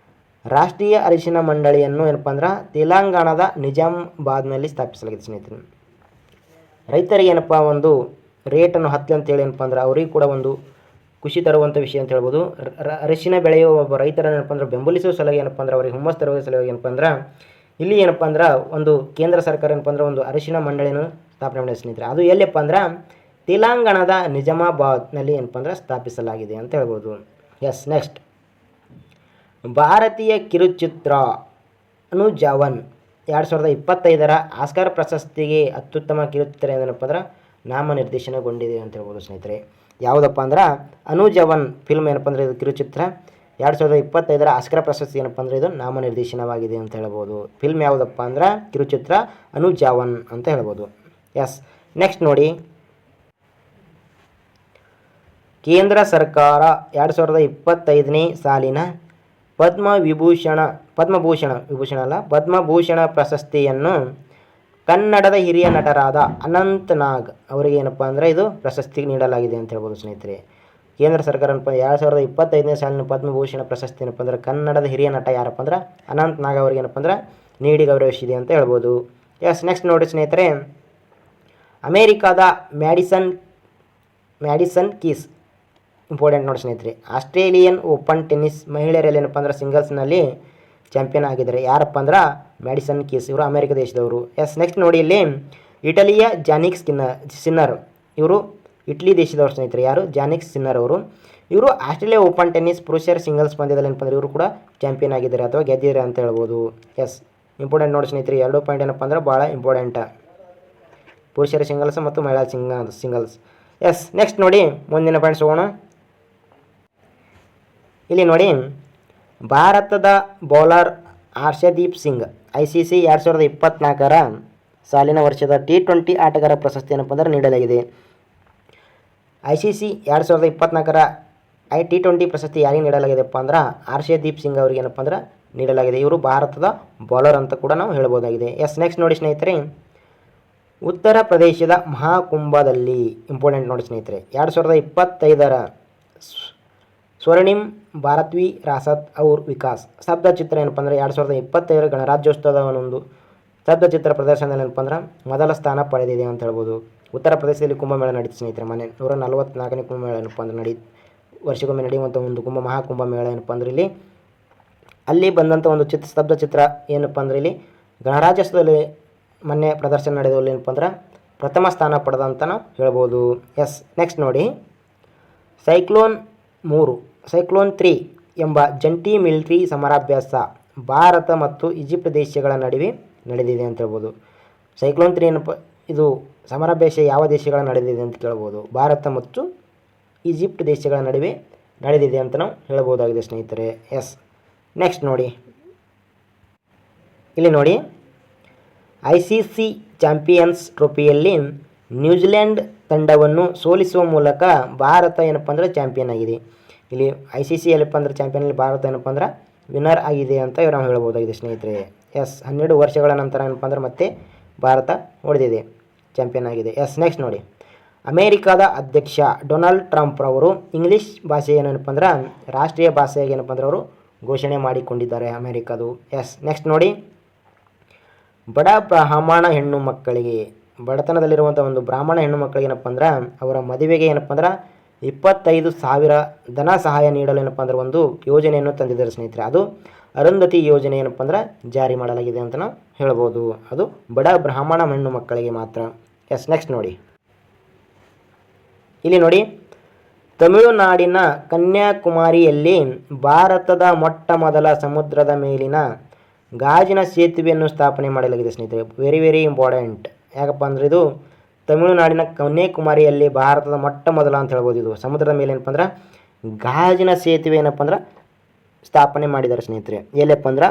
ರಾಷ್ಟ್ರೀಯ ಅರಿಶಿನ ಮಂಡಳಿಯನ್ನು ಏನಪ್ಪ ಅಂದ್ರೆ ತೆಲಂಗಾಣದ ನಿಜಾಮಾಬಾದ್ನಲ್ಲಿ ಸ್ಥಾಪಿಸಲಾಗಿದೆ ಸ್ನೇಹಿತರೆ. ರೈತರಿಗೆ ಏನಪ್ಪ ಒಂದು ರೇಟನ್ನು ಹತ್ತಲಿ ಅಂತೇಳಿ ಏನಪ್ಪ ಅಂದ್ರೆ ಅವ್ರಿಗೆ ಕೂಡ ಒಂದು ಖುಷಿ ತರುವಂಥ ವಿಷಯ ಅಂತ ಹೇಳ್ಬೋದು. ಅರಿಶಿನ ಬೆಳೆಯುವ ಒಬ್ಬ ರೈತರನ್ನು ಏನಪ್ಪ ಅಂದ್ರೆ ಬೆಂಬಲಿಸುವ ಸಲುವಾಗಿ ಏನಪ್ಪ ಅಂದ್ರೆ ಅವರಿಗೆ ಹುಮ್ಮಸ್ ತರುವ ಸಲುವಾಗಿ ಏನಪ್ಪ ಅಂದ್ರೆ ಇಲ್ಲಿ ಏನಪ್ಪ ಅಂದ್ರೆ ಒಂದು ಕೇಂದ್ರ ಸರ್ಕಾರ ಏನಪ್ಪ ಅಂದ್ರೆ ಒಂದು ಅರಿಶಿನ ಮಂಡಳಿಯನ್ನು ಸ್ಥಾಪನೆ ಮಾಡಿದ ಸ್ನೇಹಿತರೆ. ಅದು ಎಲ್ಲಿಯಪ್ಪ ಅಂದ್ರೆ ತೆಲಂಗಾಣದ ನಿಜಾಮಾಬಾದ್ನಲ್ಲಿ ಏನಪ್ಪ ಅಂದ್ರೆ ಸ್ಥಾಪಿಸಲಾಗಿದೆ ಅಂತ ಹೇಳ್ಬೋದು. ನೆಕ್ಸ್ಟ್, ಭಾರತೀಯ ಕಿರುಚಿತ್ರ ಅನುಜಾವನ್ 2025 ಆಸ್ಕರ್ ಪ್ರಶಸ್ತಿಗೆ ಅತ್ಯುತ್ತಮ ಕಿರುಚಿತ್ರ ಏನಪ್ಪ ಅಂದ್ರೆ ನಾಮನಿರ್ದೇಶನಗೊಂಡಿದೆ ಅಂತ ಹೇಳ್ಬೋದು ಸ್ನೇಹಿತರೆ. ಯಾವುದಪ್ಪ ಅಂದ್ರೆ ಅನುಜಾವನ್ ಫಿಲ್ಮ್ ಏನಪ್ಪ ಅಂದರೆ ಇದು ಕಿರುಚಿತ್ರ 2025 ಆಸ್ಕರ್ ಪ್ರಶಸ್ತಿ ಏನಪ್ಪ ಅಂದರೆ ಇದು ನಾಮನಿರ್ದೇಶನವಾಗಿದೆ ಅಂತ ಹೇಳ್ಬೋದು. ಫಿಲ್ಮ್ ಯಾವುದಪ್ಪ ಅಂದ್ರೆ ಕಿರುಚಿತ್ರ ಅನುಜಾವನ್ ಅಂತ ಹೇಳ್ಬೋದು. ನೆಕ್ಸ್ಟ್ ನೋಡಿ, ಕೇಂದ್ರ ಸರ್ಕಾರ 2025ನೇ ಸಾಲಿನ ಪದ್ಮಭೂಷಣ ಪ್ರಶಸ್ತಿಯನ್ನು ಕನ್ನಡದ ಹಿರಿಯ ನಟರಾದ ಅನಂತ್ ನಾಗ್ ಅವರಿಗೆ ಏನಪ್ಪ ಅಂದರೆ ಇದು ಪ್ರಶಸ್ತಿ ನೀಡಲಾಗಿದೆ ಅಂತ ಹೇಳ್ಬೋದು ಸ್ನೇಹಿತರೆ. ಕೇಂದ್ರ ಸರ್ಕಾರ 2025ನೇ ಸಾಲಿನ ಪದ್ಮಭೂಷಣ ಪ್ರಶಸ್ತಿ ಏನಪ್ಪ ಅಂದ್ರೆ ಕನ್ನಡದ ಹಿರಿಯ ನಟ ಯಾರಪ್ಪ ಅಂದ್ರೆ ಅನಂತ್ ನಾಗ್ ಅವರಿಗೆ ಏನಪ್ಪ ಅಂದ್ರೆ ನೀಡಿ ಗೌರವಿಸಿದೆ ಅಂತ ಹೇಳ್ಬೋದು. ನೆಕ್ಸ್ಟ್ ನೋಡಿ ಸ್ನೇಹಿತರೆ, ಅಮೇರಿಕಾದ ಮ್ಯಾಡಿಸನ್ ಕೀಸ್ ಇಂಪಾರ್ಟೆಂಟ್ ನೋಡಿ ಸ್ನೇಹಿತರೆ. ಆಸ್ಟ್ರೇಲಿಯನ್ ಓಪನ್ ಟೆನ್ನಿಸ್ ಮಹಿಳೆಯರಲ್ಲಿ ಏನಪ್ಪ ಅಂದ್ರೆ ಸಿಂಗಲ್ಸ್ನಲ್ಲಿ ಚಾಂಪಿಯನ್ ಆಗಿದ್ದಾರೆ. ಯಾರಪ್ಪ ಅಂದ್ರೆ ಮ್ಯಾಡಿಸನ್ ಕೀಸ್, ಇವರು ಅಮೆರಿಕ ದೇಶದವರು. ನೆಕ್ಸ್ಟ್ ನೋಡಿ, ಇಲ್ಲಿ ಇಟಲಿಯ ಜಾನಿಕ್ ಸಿನ್ನರ್, ಇವರು ಇಟಲಿ ದೇಶದವರು ಸ್ನೇಹಿತರೆ. ಯಾರು? ಜಾನಿಕ್ ಸಿನ್ನರ್ ಅವರು. ಇವರು ಆಸ್ಟ್ರೇಲಿಯಾ ಓಪನ್ ಟೆನ್ನಿಸ್ ಪುರುಷರ ಸಿಂಗಲ್ಸ್ ಪಂದ್ಯದಲ್ಲಿ ಏನಪ್ಪ ಅಂದ್ರೆ ಇವರು ಕೂಡ ಚಾಂಪಿಯನ್ ಆಗಿದ್ದಾರೆ ಅಥವಾ ಗೆದ್ದಿದ್ದಾರೆ ಅಂತ ಹೇಳ್ಬೋದು. ಇಂಪಾರ್ಟೆಂಟ್ ನೋಡಿ ಸ್ನೇಹಿತರೆ, 2 ಪಾಯಿಂಟ್ ಏನಪ್ಪ ಅಂದ್ರೆ ಭಾಳ ಇಂಪಾರ್ಟೆಂಟ್, ಪುರುಷರ ಸಿಂಗಲ್ಸ್ ಮತ್ತು ಮಹಿಳಾ ಸಿಂಗಲ್ಸ್. ನೆಕ್ಸ್ಟ್ ನೋಡಿ, ಮುಂದಿನ ಪಾಯಿಂಟ್ಸ್ ಹೋಗೋಣ. ಇಲ್ಲಿ ನೋಡಿ, ಭಾರತದ ಬೌಲರ್ ಹರ್ಷದೀಪ್ ಸಿಂಗ್ ICC 2024 ಸಾಲಿನ ವರ್ಷದ T20 ಆಟಗಾರ ಪ್ರಶಸ್ತಿ ಏನಪ್ಪ ಅಂದ್ರೆ ನೀಡಲಾಗಿದೆ. ICC 2024 T20 ಪ್ರಶಸ್ತಿ ಯಾರಿಗೆ ನೀಡಲಾಗಿದೆಪ್ಪ ಅಂದ್ರೆ ಹರ್ಷದೀಪ್ ಸಿಂಗ್ ಅವರಿಗೆ ಏನಪ್ಪ ಅಂದ್ರೆ ನೀಡಲಾಗಿದೆ. ಇವರು ಭಾರತದ ಬೌಲರ್ ಅಂತ ಕೂಡ ನಾವು ಹೇಳ್ಬೋದಾಗಿದೆ. ನೆಕ್ಸ್ಟ್ ನೋಡಿ ಸ್ನೇಹಿತರೆ, ಉತ್ತರ ಪ್ರದೇಶದ ಮಹಾಕುಂಭದಲ್ಲಿ ಇಂಪಾರ್ಟೆಂಟ್ ನೋಡಿ ಸ್ನೇಹಿತರೆ, 2025 ಸ್ವರ್ಣಿಮ್ ಭಾರತ್ವಿ ರಾಸತ್ ಔರ್ ವಿಕಾಸ್ ಸ್ತಬ್ಧಚಿತ್ರ ಏನಪ್ಪ ಅಂದರೆ 2025 ಗಣರಾಜ್ಯೋತ್ಸವದ ಒಂದು ಸ್ತಬ್ಧಚಿತ್ರ ಪ್ರದರ್ಶನದಲ್ಲಿ ಏನಪ್ಪ ಅಂದ್ರೆ ಮೊದಲ ಸ್ಥಾನ ಪಡೆದಿದೆ ಅಂತ ಹೇಳ್ಬೋದು. ಉತ್ತರ ಪ್ರದೇಶದಲ್ಲಿ ಕುಂಭಮೇಳ ನಡೀತು ಸ್ನೇಹಿತರೆ. ಮೊನ್ನೆ 144ನೇ ಕುಂಭಮೇಳ ಏನಪ್ಪ ಅಂದ್ರೆ ವರ್ಷಕ್ಕೊಮ್ಮೆ ನಡೆಯುವಂಥ ಒಂದು ಮಹಾಕುಂಭಮೇಳ ಏನಪ್ಪ ಅಂದ್ರೆ ಇಲ್ಲಿ ಅಲ್ಲಿ ಬಂದಂಥ ಒಂದು ಸ್ತಬ್ಧ ಚಿತ್ರ ಏನಪ್ಪ ಅಂದರೆ ಇಲ್ಲಿ ಗಣರಾಜ್ಯೋತ್ಸವದಲ್ಲಿ ಮೊನ್ನೆ ಪ್ರದರ್ಶನ ನಡೆದಲ್ಲಿ ಏನಪ್ಪ ಅಂದ್ರೆ ಪ್ರಥಮ ಸ್ಥಾನ ಪಡೆದಂತ ನಾವು ಹೇಳ್ಬೋದು. ಎಸ್ ನೆಕ್ಸ್ಟ್ ನೋಡಿ, ಸೈಕ್ಲೋನ್ 3 ಎಂಬ ಜಂಟಿ ಮಿಲಿಟರಿ ಸಮರಾಭ್ಯಾಸ ಭಾರತ ಮತ್ತು ಈಜಿಪ್ಟ್ ದೇಶಗಳ ನಡುವೆ ನಡೆದಿದೆ ಅಂತ ಹೇಳ್ಬೋದು. ಸೈಕ್ಲೋನ್ 3 ಏನಪ್ಪ ಇದು ಸಮರಾಭ್ಯಾಸ ಯಾವ ದೇಶಗಳ ನಡೆದಿದೆ ಅಂತ ಕೇಳ್ಬೋದು. ಭಾರತ ಮತ್ತು ಈಜಿಪ್ಟ್ ದೇಶಗಳ ನಡುವೆ ನಡೆದಿದೆ ಅಂತ ನಾವು ಹೇಳ್ಬೋದಾಗಿದೆ ಸ್ನೇಹಿತರೆ. ಎಸ್ ನೆಕ್ಸ್ಟ್ ನೋಡಿ, ಇಲ್ಲಿ ನೋಡಿ ICC ಚಾಂಪಿಯನ್ಸ್ ಟ್ರೋಫಿಯಲ್ಲಿ ನ್ಯೂಜಿಲೆಂಡ್ ತಂಡವನ್ನು ಸೋಲಿಸುವ ಮೂಲಕ ಭಾರತ ಏನಪ್ಪ ಅಂದರೆ ಚಾಂಪಿಯನ್ ಆಗಿದೆ. ಇಲ್ಲಿ ICC ಏನಪ್ಪ ಅಂದರೆ ಚಾಂಪಿಯನಲ್ಲಿ ಭಾರತ ಏನಪ್ಪ ಅಂದ್ರೆ ವಿನ್ನರ್ ಆಗಿದೆ ಅಂತ ನಾವು ಹೇಳ್ಬೋದಾಗಿದೆ ಸ್ನೇಹಿತರೆ. ಎಸ್ 12 ವರ್ಷಗಳ ನಂತರ ಏನಪ್ಪ ಅಂದ್ರೆ ಮತ್ತೆ ಭಾರತ ಹೊಡೆದಿದೆ, ಚಾಂಪಿಯನ್ ಆಗಿದೆ. ಎಸ್ ನೆಕ್ಸ್ಟ್ ನೋಡಿ, ಅಮೇರಿಕಾದ ಅಧ್ಯಕ್ಷ ಡೊನಾಲ್ಡ್ ಟ್ರಂಪ್ ಅವರು ಇಂಗ್ಲೀಷ್ ಭಾಷೆ ಏನಪ್ಪ ಅಂದ್ರೆ ರಾಷ್ಟ್ರೀಯ ಭಾಷೆಯಾಗಿ ಏನಪ್ಪ ಅಂದ್ರೆ ಅವರು ಘೋಷಣೆ ಮಾಡಿಕೊಂಡಿದ್ದಾರೆ ಅಮೇರಿಕಾದು. ಎಸ್ ನೆಕ್ಸ್ಟ್ ನೋಡಿ, ಬಡ ಬ್ರಾಹ್ಮಣ ಹೆಣ್ಣು ಮಕ್ಕಳಿಗೆ ಬಡತನದಲ್ಲಿರುವಂಥ ಒಂದು ಬ್ರಾಹ್ಮಣ ಹೆಣ್ಣು ಮಕ್ಕಳಿಗೆ ಏನಪ್ಪ ಅಂದ್ರೆ ಅವರ ಮದುವೆಗೆ ಏನಪ್ಪ ಅಂದ್ರೆ 25,000 ಧನ ಸಹಾಯ ನೀಡಲು ಏನಪ್ಪ ಅಂದ್ರೆ ಒಂದು ಯೋಜನೆಯನ್ನು ತಂದಿದ್ದಾರೆ ಸ್ನೇಹಿತರೆ. ಅದು ಅರುಂಧತಿ ಯೋಜನೆ ಏನಪ್ಪ ಅಂದ್ರೆ ಜಾರಿ ಮಾಡಲಾಗಿದೆ ಅಂತ ನಾವು ಹೇಳ್ಬೋದು. ಅದು ಬಡ ಬ್ರಾಹ್ಮಣ ಹೆಣ್ಣು ಮಕ್ಕಳಿಗೆ ಮಾತ್ರ. ಎಸ್ ನೆಕ್ಸ್ಟ್ ನೋಡಿ, ಇಲ್ಲಿ ನೋಡಿ, ತಮಿಳುನಾಡಿನ ಕನ್ಯಾಕುಮಾರಿಯಲ್ಲಿ ಭಾರತದ ಮೊಟ್ಟ ಮೊದಲ ಸಮುದ್ರದ ಮೇಲಿನ ಗಾಜಿನ ಸೇತುವೆಯನ್ನು ಸ್ಥಾಪನೆ ಮಾಡಲಾಗಿದೆ ಸ್ನೇಹಿತರೆ. Very very important. ಯಾಕಪ್ಪ ಅಂದರೆ ಇದು ತಮಿಳುನಾಡಿನ ಕನ್ಯಾಕುಮಾರಿಯಲ್ಲಿ ಭಾರತದ ಮೊಟ್ಟ ಮೊದಲ ಅಂತ ಹೇಳ್ಬೋದು. ಇದು ಸಮುದ್ರದ ಮೇಲೆ ಏನಪ್ಪ ಅಂದ್ರೆ ಗಾಜಿನ ಸೇತುವೆ ಏನಪ್ಪ ಅಂದ್ರೆ ಸ್ಥಾಪನೆ ಮಾಡಿದ್ದಾರೆ ಸ್ನೇಹಿತರೆ. ಎಲ್ಲಪ್ಪ ಅಂದ್ರೆ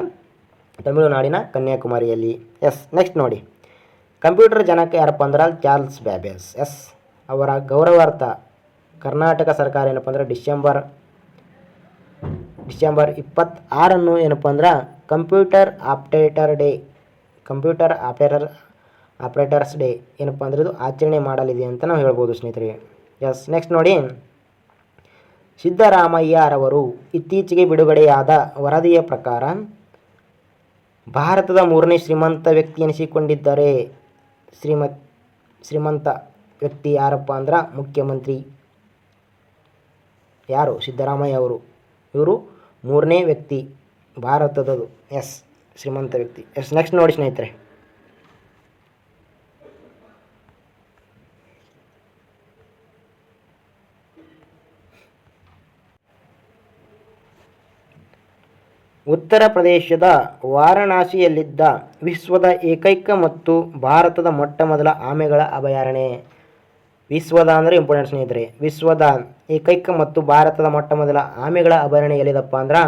ತಮಿಳುನಾಡಿನ ಕನ್ಯಾಕುಮಾರಿಯಲ್ಲಿ. ಎಸ್ ನೆಕ್ಸ್ಟ್ ನೋಡಿ, ಕಂಪ್ಯೂಟರ್ ಜನಕ ಯಾರಪ್ಪ ಅಂದ್ರೆ ಚಾರ್ಲ್ಸ್ ಬ್ಯಾಬೇಜ್. ಎಸ್ ಅವರ ಗೌರವಾರ್ಥ ಕರ್ನಾಟಕ ಸರ್ಕಾರ ಏನಪ್ಪ ಅಂದ್ರೆ ಡಿಸೆಂಬರ್ 26 ಏನಪ್ಪ ಅಂದ್ರೆ ಕಂಪ್ಯೂಟರ್ ಆಪರೇಟರ್ಸ್ ಡೇ ಏನಪ್ಪ ಅಂದ್ರೆ ಇದು ಆಚರಣೆ ಮಾಡಲಿದೆ ಅಂತ ನಾವು ಹೇಳ್ಬೋದು ಸ್ನೇಹಿತರೆ. ಎಸ್ ನೆಕ್ಸ್ಟ್ ನೋಡಿ, ಸಿದ್ದರಾಮಯ್ಯರವರು ಇತ್ತೀಚೆಗೆ ಬಿಡುಗಡೆಯಾದ ವರದಿಯ ಪ್ರಕಾರ ಭಾರತದ 3ನೇ ಶ್ರೀಮಂತ ವ್ಯಕ್ತಿ ಎನಿಸಿಕೊಂಡಿದ್ದಾರೆ. ಶ್ರೀಮಂತ ವ್ಯಕ್ತಿ ಯಾರಪ್ಪ ಅಂದ್ರೆ ಮುಖ್ಯಮಂತ್ರಿ ಯಾರು? ಸಿದ್ದರಾಮಯ್ಯ ಅವರು. ಇವರು 3ನೇ ವ್ಯಕ್ತಿ ಭಾರತದದು. ಎಸ್ ಶ್ರೀಮಂತ ವ್ಯಕ್ತಿ. ಎಸ್ ನೆಕ್ಸ್ಟ್ ನೋಡಿ ಸ್ನೇಹಿತರೆ, ಉತ್ತರ ಪ್ರದೇಶದ ವಾರಣಾಸಿಯಲ್ಲಿದ್ದ ವಿಶ್ವದ ಏಕೈಕ ಮತ್ತು ಭಾರತದ ಮೊಟ್ಟ ಮೊದಲ ಆಮೆಗಳ ಅಭಯಾರಣ್ಯ. ವಿಶ್ವದ ಅಂದರೆ ಇಂಪಾರ್ಟೆಂಟ್ ಸ್ನೇಹಿತರೆ. ವಿಶ್ವದ ಏಕೈಕ ಮತ್ತು ಭಾರತದ ಮೊಟ್ಟ ಮೊದಲ ಆಮೆಗಳ ಅಭಯಾರಣ್ಯ ಎಲ್ಲಿದಪ್ಪ ಅಂದ್ರೆ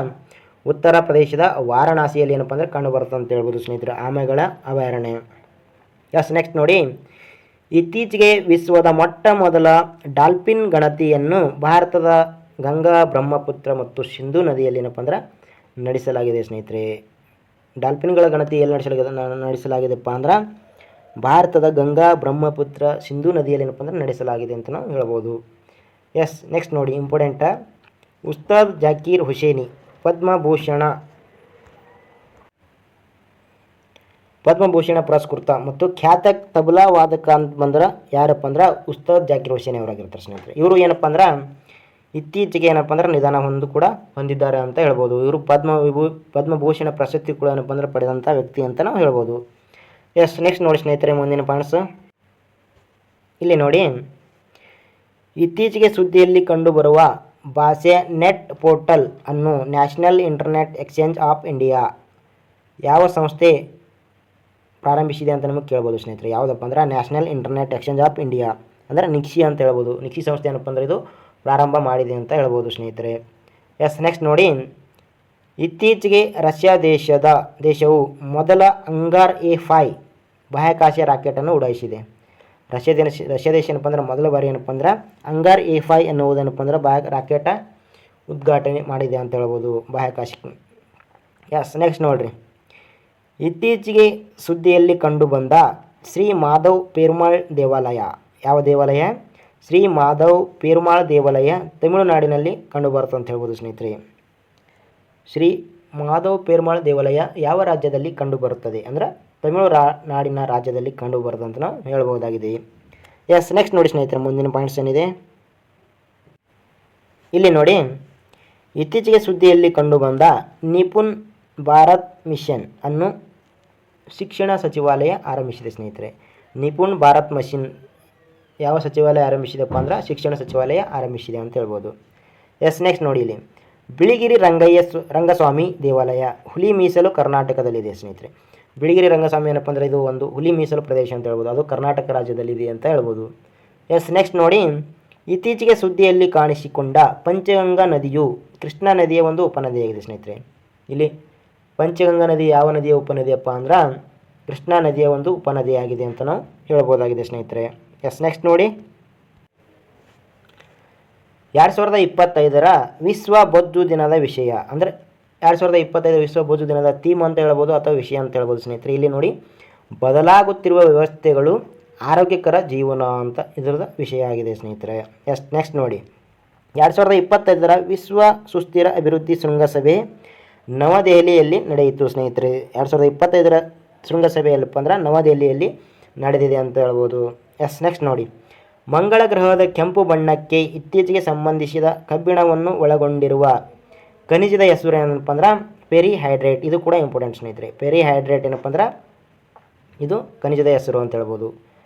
ಉತ್ತರ ಪ್ರದೇಶದ ವಾರಣಾಸಿಯಲ್ಲಿ ಏನಪ್ಪ ಅಂದ್ರೆ ಕಂಡು ಬರುತ್ತೆ ಅಂತ ಹೇಳ್ಬೋದು ಸ್ನೇಹಿತರೆ, ಆಮೆಗಳ ಅಭಯಾರಣ್ಯ. ಎಸ್ ನೆಕ್ಸ್ಟ್ ನೋಡಿ, ಇತ್ತೀಚೆಗೆ ವಿಶ್ವದ ಮೊಟ್ಟ ಮೊದಲ ಡಾಲ್ಫಿನ್ ಗಣತಿಯನ್ನು ಭಾರತದ ಗಂಗಾ, ಬ್ರಹ್ಮಪುತ್ರ ಮತ್ತು ಸಿಂಧೂ ನದಿಯಲ್ಲಿ ಏನಪ್ಪ ಅಂದ್ರೆ ನಡೆಸಲಾಗಿದೆ ಸ್ನೇಹಿತರೆ. ಡಾಲ್ಫಿನ್ಗಳ ಗಣತಿ ಎಲ್ಲಿ ನಡೆಸಲಾಗಿದೆಪ್ಪ ಅಂದ್ರೆ ಭಾರತದ ಗಂಗಾ, ಬ್ರಹ್ಮಪುತ್ರ, ಸಿಂಧೂ ನದಿಯಲ್ಲಿ ಏನಪ್ಪ ಅಂದ್ರೆ ನಡೆಸಲಾಗಿದೆ ಅಂತ ನಾವು ಹೇಳ್ಬೋದು. ಎಸ್ ನೆಕ್ಸ್ಟ್ ನೋಡಿ, ಇಂಪಾರ್ಟೆಂಟ, ಉಸ್ತಾದ್ ಜಾಕೀರ್ ಹುಸೇನಿ ಪದ್ಮಭೂಷಣ ಪುರಸ್ಕೃತ ಮತ್ತು ಖ್ಯಾತ ತಬಲಾ ವಾದಕ ಅಂತ ಬಂದ್ರೆ ಯಾರಪ್ಪ ಅಂದ್ರೆ ಉಸ್ತಾದ್ ಜಾಕೀರ್ ಹುಸೇನಿ ಅವರಾಗಿರ್ತಾರೆ ಸ್ನೇಹಿತರೆ. ಇವರು ಏನಪ್ಪ ಅಂದ್ರೆ ಇತ್ತೀಚೆಗೆ ಏನಪ್ಪ ಅಂದ್ರೆ ನಿಧನ ಕೂಡ ಹೊಂದಿದ್ದಾರೆ ಅಂತ ಹೇಳ್ಬೋದು. ಇವರು ಪದ್ಮಭೂಷಣ ಪ್ರಶಸ್ತಿ ಕೂಡ ಏನಪ್ಪ ಅಂದ್ರೆ ಪಡೆದಂಥ ವ್ಯಕ್ತಿ ಅಂತ ನಾವು ಹೇಳ್ಬೋದು. ಎಸ್ ನೆಕ್ಸ್ಟ್ ನೋಡಿ ಸ್ನೇಹಿತರೆ, ಮುಂದಿನ ಪಾಯಿಂಟ್ಸ್ ಇಲ್ಲಿ ನೋಡಿ, ಇತ್ತೀಚೆಗೆ ಸುದ್ದಿಯಲ್ಲಿ ಕಂಡುಬರುವ ಭಾಷೆ ನೆಟ್ ಪೋರ್ಟಲ್ ಅನ್ನು national internet exchange of India ಯಾವ ಸಂಸ್ಥೆ ಪ್ರಾರಂಭಿಸಿದೆ ಅಂತ ನಮಗೆ ಕೇಳ್ಬೋದು ಸ್ನೇಹಿತರೆ. ಯಾವುದಪ್ಪ ಅಂದ್ರೆ national internet exchange of India ಅಂದರೆ ನಿಕ್ಸಿ ಅಂತ ಹೇಳ್ಬೋದು. ನಿಕ್ಸಿ ಸಂಸ್ಥೆ ಏನಪ್ಪ ಅಂದ್ರೆ ಇದು ಪ್ರಾರಂಭ ಮಾಡಿದೆ ಅಂತ ಹೇಳ್ಬೋದು ಸ್ನೇಹಿತರೆ. ಎಸ್ ನೆಕ್ಸ್ಟ್ ನೋಡಿ, ಇತ್ತೀಚೆಗೆ ರಷ್ಯಾ ದೇಶವು ಮೊದಲ ಅಂಗಾರ್ A5 ಬಾಹ್ಯಾಕಾಶ ರಾಕೆಟನ್ನು ಉಡಾಯಿಸಿದೆ. ರಷ್ಯಾ ದೇಶ ಏನಪ್ಪ ಅಂದ್ರೆ ಮೊದಲ ಬಾರಿ ಏನಪ್ಪ ಅಂದ್ರೆ ಅಂಗಾರ್ A5 ಎನ್ನುವುದೇನಪ್ಪ ಅಂದ್ರೆ ರಾಕೆಟ ಉದ್ಘಾಟನೆ ಮಾಡಿದೆ ಅಂತ ಹೇಳ್ಬೋದು ಬಾಹ್ಯಾಕಾಶಕ್ಕೆ. ಎಸ್ ನೆಕ್ಸ್ಟ್ ನೋಡಿರಿ, ಇತ್ತೀಚೆಗೆ ಸುದ್ದಿಯಲ್ಲಿ ಕಂಡುಬಂದ ಶ್ರೀ ಮಾಧವ್ ಪೆರುಮಾಳ್ ದೇವಾಲಯ ಯಾವ ದೇವಾಲಯ? ಶ್ರೀ ಮಾಧವ್ ಪೆರುಮಾಳ್ ದೇವಾಲಯ ತಮಿಳುನಾಡಿನಲ್ಲಿ ಕಂಡುಬರುತ್ತೆ ಅಂತ ಹೇಳ್ಬೋದು ಸ್ನೇಹಿತರೆ. ಶ್ರೀ ಮಾಧವ್ ಪೆರುಮಾಳ್ ದೇವಾಲಯ ಯಾವ ರಾಜ್ಯದಲ್ಲಿ ಕಂಡುಬರುತ್ತದೆ ಅಂದರೆ ನಾಡಿನ ರಾಜ್ಯದಲ್ಲಿ ಕಂಡುಬರುತ್ತೆ ಅಂತ ನಾವು ಹೇಳ್ಬೋದಾಗಿದೆ. ಎಸ್, ನೆಕ್ಸ್ಟ್ ನೋಡಿ ಸ್ನೇಹಿತರೆ, ಮುಂದಿನ ಪಾಯಿಂಟ್ಸ್ ಏನಿದೆ ಇಲ್ಲಿ ನೋಡಿ. ಇತ್ತೀಚೆಗೆ ಸುದ್ದಿಯಲ್ಲಿ ಕಂಡುಬಂದ ನಿಪುಣ್ ಭಾರತ್ ಮಿಷನ್ ಅನ್ನು ಶಿಕ್ಷಣ ಸಚಿವಾಲಯ ಆರಂಭಿಸಿದೆ ಸ್ನೇಹಿತರೆ. ನಿಪುಣ್ ಭಾರತ್ ಮಿಷನ್ ಯಾವ ಸಚಿವಾಲಯ ಆರಂಭಿಸಿದಪ್ಪ ಅಂದ್ರೆ ಶಿಕ್ಷಣ ಸಚಿವಾಲಯ ಆರಂಭಿಸಿದೆ ಅಂತ ಹೇಳ್ಬೋದು. ಎಸ್, ನೆಕ್ಸ್ಟ್ ನೋಡಿ ಇಲ್ಲಿ ಬಿಳಿಗಿರಿ ರಂಗಸ್ವಾಮಿ ದೇವಾಲಯ ಹುಲಿ ಮೀಸಲು ಕರ್ನಾಟಕದಲ್ಲಿದೆ ಸ್ನೇಹಿತರೆ. ಬಿಳಿಗಿರಿ ರಂಗಸ್ವಾಮಿ ಏನಪ್ಪ ಅಂದರೆ ಇದು ಒಂದು ಹುಲಿ ಮೀಸಲು ಪ್ರದೇಶ ಅಂತ ಹೇಳ್ಬೋದು, ಅದು ಕರ್ನಾಟಕ ರಾಜ್ಯದಲ್ಲಿದೆ ಅಂತ ಹೇಳ್ಬೋದು. ಎಸ್, ನೆಕ್ಸ್ಟ್ ನೋಡಿ. ಇತ್ತೀಚೆಗೆ ಸುದ್ದಿಯಲ್ಲಿ ಕಾಣಿಸಿಕೊಂಡ ಪಂಚಗಂಗಾ ನದಿಯು ಕೃಷ್ಣಾ ನದಿಯ ಒಂದು ಉಪನದಿಯಾಗಿದೆ ಸ್ನೇಹಿತರೆ. ಇಲ್ಲಿ ಪಂಚಗಂಗಾ ನದಿ ಯಾವ ನದಿಯ ಉಪನದಿಯಪ್ಪ ಅಂದ್ರೆ ಕೃಷ್ಣಾ ನದಿಯ ಒಂದು ಉಪನದಿಯಾಗಿದೆ ಅಂತ ನಾವು ಹೇಳ್ಬೋದಾಗಿದೆ ಸ್ನೇಹಿತರೆ. ಎಸ್, ನೆಕ್ಸ್ಟ್ ನೋಡಿ. 2025 ವಿಶ್ವ ಬೊಜ್ಜು ದಿನದ ವಿಷಯ ಅಂದರೆ 2025 ವಿಶ್ವ ಬೊಜ್ಜು ದಿನದ ಥೀಮ್ ಅಂತ ಹೇಳ್ಬೋದು ಅಥವಾ ವಿಷಯ ಅಂತ ಹೇಳ್ಬೋದು ಸ್ನೇಹಿತರೆ. ಇಲ್ಲಿ ನೋಡಿ, ಬದಲಾಗುತ್ತಿರುವ ವ್ಯವಸ್ಥೆಗಳು ಆರೋಗ್ಯಕರ ಜೀವನ ಅಂತ ಇದರದ ವಿಷಯ ಆಗಿದೆ ಸ್ನೇಹಿತರೆ. ಎಸ್, ನೆಕ್ಸ್ಟ್ ನೋಡಿ. 2025 ವಿಶ್ವ ಸುಸ್ಥಿರ ಅಭಿವೃದ್ಧಿ ಶೃಂಗಸಭೆ ನವದೆಹಲಿಯಲ್ಲಿ ನಡೆಯಿತು ಸ್ನೇಹಿತರೆ. 2025 ಶೃಂಗಸಭೆ ಎಲ್ಲಪ್ಪ ಅಂದ್ರೆ ನವದೆಹಲಿಯಲ್ಲಿ ನಡೆದಿದೆ ಅಂತ ಹೇಳ್ಬೋದು. ಎಸ್, ನೆಕ್ಸ್ಟ್ ನೋಡಿ. ಮಂಗಳ ಗ್ರಹದ ಕೆಂಪು ಬಣ್ಣಕ್ಕೆ ಇತ್ತೀಚೆಗೆ ಸಂಬಂಧಿಸಿದ ಕಬ್ಬಿಣವನ್ನು ಒಳಗೊಂಡಿರುವ ಖನಿಜದ ಹೆಸರು ಏನಪ್ಪ ಅಂದ್ರೆ ಪೆರಿಹೈಡ್ರೇಟ್. ಇದು ಕೂಡ ಇಂಪಾರ್ಟೆಂಟ್ ಸ್ನೇಹಿತರೆ. ಪೆರಿಹೈಡ್ರೇಟ್ ಏನಪ್ಪ ಅಂದ್ರೆ ಇದು ಖನಿಜದ ಹೆಸರು ಅಂತ ಹೇಳ್ಬೋದು.